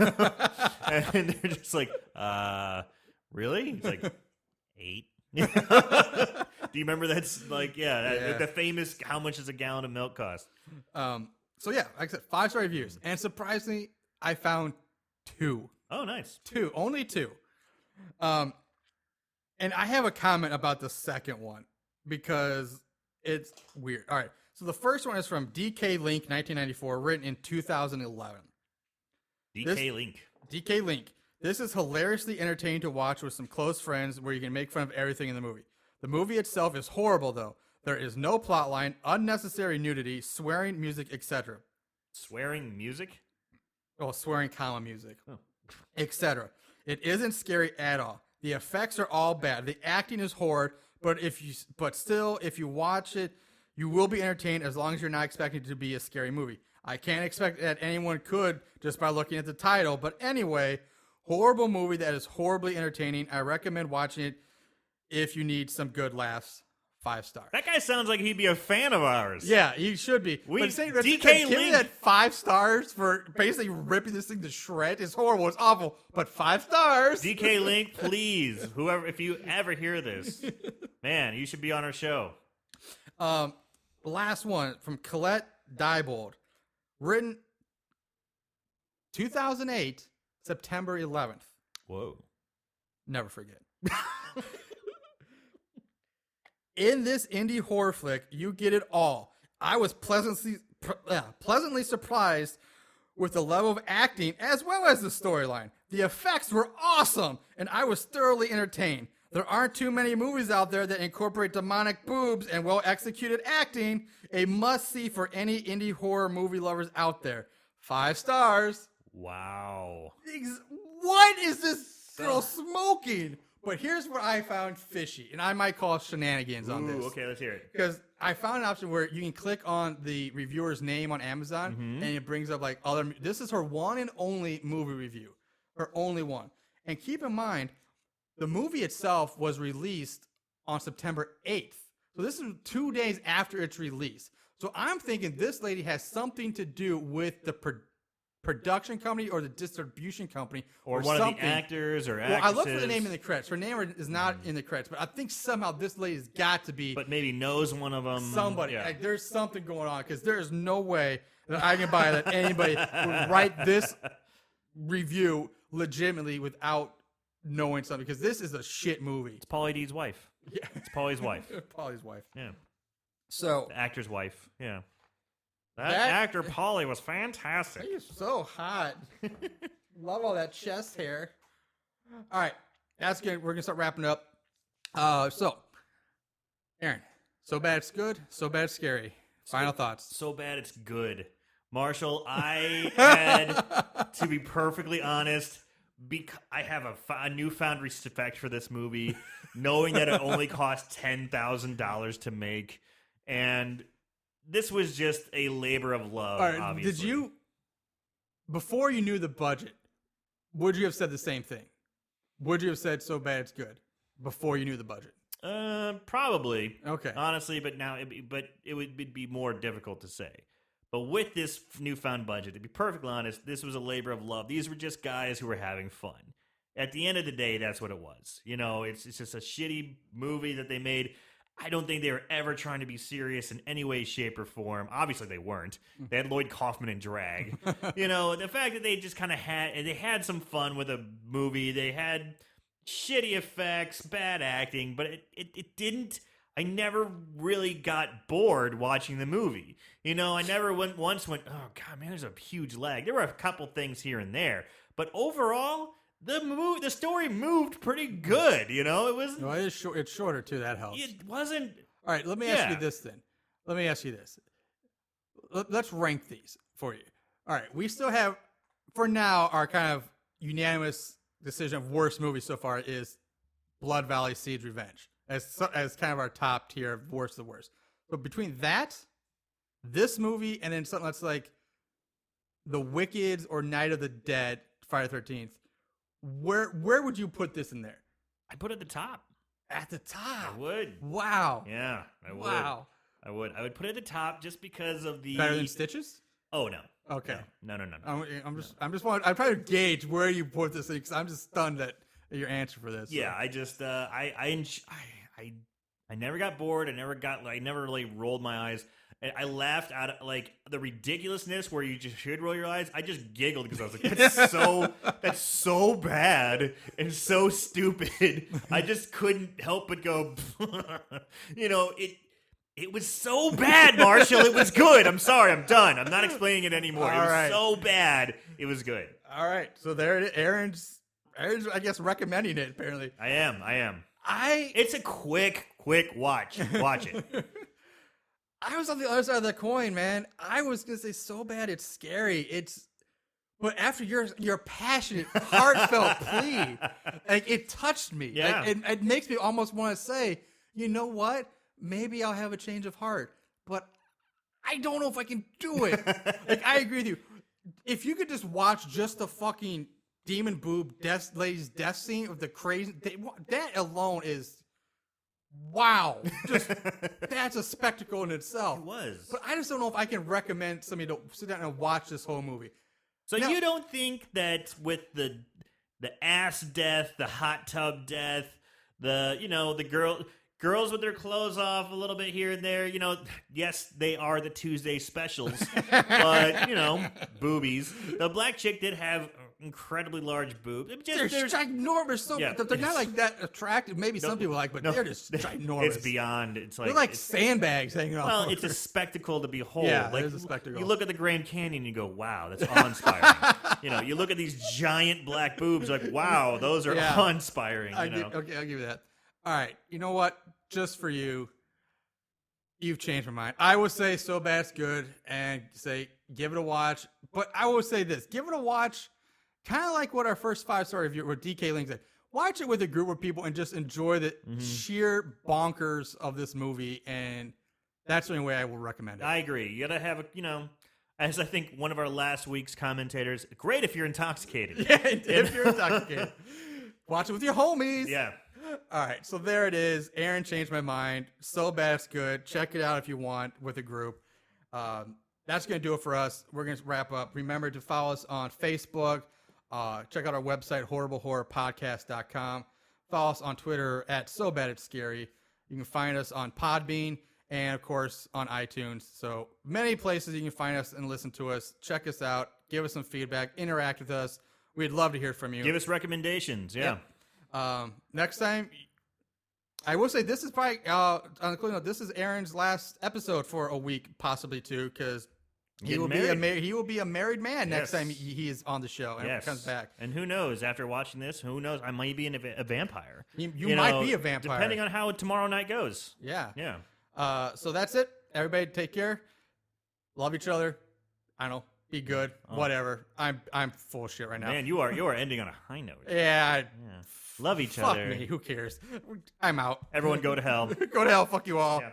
And they're just like, really? He's like, 8. Do you remember that's like, the famous how much does a gallon of milk cost? So yeah, like I said, 5-star reviews. And surprisingly, I found 2. Oh, nice. 2, only 2. And I have a comment about the second one because it's weird. All right. So the first one is from DK Link 1994, written in 2011. DK Link. This is hilariously entertaining to watch with some close friends where you can make fun of everything in the movie. The movie itself is horrible, though. There is no plot line, unnecessary nudity, swearing, music, etc. Swearing music? Oh, swearing, comma, music. Oh. Etc. It isn't scary at all. The effects are all bad. The acting is horrid, but still, if you watch it, you will be entertained as long as you're not expecting it to be a scary movie. I can't expect that anyone could just by looking at the title, but anyway, horrible movie that is horribly entertaining. I recommend watching it if you need some good laughs. 5 stars. That guy sounds like he'd be a fan of ours. Yeah, he should be. DK Give me Link. that 5 stars for basically ripping this thing to shreds. It's horrible. It's awful. But 5 stars. DK Link, please. Whoever, if you ever hear this, man, you should be on our show. Last one from Colette Diebold. Written 2008, September 11th. Whoa. Never forget. In this indie horror flick, you get it all. I was pleasantly surprised with the level of acting as well as the storyline. The effects were awesome, and I was thoroughly entertained. There aren't too many movies out there that incorporate demonic boobs and well-executed acting. A must-see for any indie horror movie lovers out there. 5 stars. Wow. What is this girl smoking? But here's what I found fishy, and I might call shenanigans on this. Okay, let's hear it. Because I found an option where you can click on the reviewer's name on Amazon, and it brings up like other. This is her one and only movie review, her only one. And keep in mind, the movie itself was released on September 8th, so this is 2 days after its release. So I'm thinking this lady has something to do with the production company or the distribution company or one something. Of the actors or actresses. actresses. I looked for the name in the credits. Her name is not in the credits, but I think somehow this lady's got to be. But maybe knows one of them. Somebody. Yeah. Like, there's something going on because there is no way that I can buy that anybody would write this review legitimately without knowing something, because this is a shit movie. It's Pauly D's wife. Yeah. It's Pauly's wife. Pauly's wife. Yeah. So The actor's wife. Yeah. That actor Pauly was fantastic. He's so hot. Love all that chest hair. All right, that's good. We're gonna start wrapping up. So, Aaron, so bad it's good, so bad it's scary. Final thoughts. So bad it's good. Marshall, I had, to be perfectly honest, I have a newfound respect for this movie, knowing that it only cost $10,000 to make, and this was just a labor of love, All right, obviously. did you, before you knew the budget, would you have said the same thing? would you have said so bad it's good before you knew the budget? Probably. Okay. Honestly, but now it would be more difficult to say. But with this newfound budget, to be perfectly honest, this was a labor of love. These were just guys who were having fun. At the end of the day, that's what it was. You know, it's just a shitty movie that they made. I don't think they were ever trying to be serious in any way, shape, or form. Obviously, they weren't. They had Lloyd Kaufman in drag. You know, the fact that they just kind of had some fun with a movie. They had shitty effects, bad acting, but it didn't. I never really got bored watching the movie. You know, I never once went, oh god, man, there's a huge lag. There were a couple things here and there, but overall, the story moved pretty good. You know, it was. No, it's shorter too. That helps. It wasn't. All right, let me ask you this then. Let me ask you this. Let's rank these for you. All right, we still have, for now, our kind of unanimous decision of worst movie so far is Blood Valley Siege Revenge as kind of our top tier of worst of the worst. But between that, this movie, and then something that's like The Wicked or Night of the Dead, Friday the 13th, where would you put this in there? I'd put it at the top. At the top. I would. Wow. Yeah, I would. Wow. I would put it at the top just because of the Better than Stitches? Oh no. Okay. No. I'm trying to gauge where you put this in because I'm just stunned at your answer for this. Yeah, I just I never got bored. I never really rolled my eyes. I laughed at like the ridiculousness where you just should roll your eyes. I just giggled because I was like, that's so bad and so stupid. I just couldn't help but go, you know, it was so bad, Marshall. It was good. I'm sorry. I'm done. I'm not explaining it anymore. It was so bad. It was good. All right. So there it is. Aaron's, I guess, recommending it, apparently. I am. It's a quick watch. Watch it. I was on the other side of the coin, man. I was going to say so bad it's scary. But after your passionate, heartfelt plea, like, it touched me. Yeah. Like, it makes me almost want to say, you know what? Maybe I'll have a change of heart, but I don't know if I can do it. Like, I agree with you. If you could just watch just the fucking demon boob lady's death scene of the crazy, that alone is, wow. Just, that's a spectacle in itself. It was. But I just don't know if I can recommend somebody to sit down and watch this whole movie. So you don't think that with the ass death, the hot tub death, the girls with their clothes off a little bit here and there, yes, they are the Tuesday specials, but, boobies. The black chick did have incredibly large boobs. They're ginormous. They're not like that attractive. Maybe some people like, but they're just ginormous. It's beyond. It's like they're like sandbags hanging off. Well, it's a spectacle to behold. Yeah, like, it is a spectacle. You look at the Grand Canyon and you go, wow, that's awe-inspiring. You look at these giant black boobs, like, wow, those are awe-inspiring. Okay, I'll give you that. All right, you know what? Just for you, you've changed my mind. I would say So Bad It's Good and say give it a watch. But I will say this, give it a watch, kind of like what our first 5-star review with DK Link said. Watch it with a group of people and just enjoy the sheer bonkers of this movie. And that's the only way I will recommend it. I agree. You got to have as I think one of our last week's commentators, great if you're intoxicated. Yeah, if you're intoxicated. Watch it with your homies. Yeah. All right, so there it is. Aaron changed my mind. So Bad It's Good. Check it out if you want with a group. That's going to do it for us. We're going to wrap up. Remember to follow us on Facebook. Check out our website, horriblehorrorpodcast.com. Follow us on Twitter at So Bad It's Scary. You can find us on Podbean and, of course, on iTunes. So many places you can find us and listen to us. Check us out. Give us some feedback. Interact with us. We'd love to hear from you. Give us recommendations. Yeah. Next time, I will say this is probably on the clean note, this is Aaron's last episode for a week, possibly two, because he will be a married man next time he is on the show and comes back. And who knows? After watching this, who knows? I might be a vampire. You might be a vampire, depending on how tomorrow night goes. Yeah. Yeah. So that's it. Everybody, take care. Love each other. I don't know. Be good. Whatever. I'm full of shit right now. Man, you are ending on a high note. Yeah. Love each Fuck other. me. Who cares? I'm out. Everyone go to hell. Go to hell. Fuck you all. Yeah.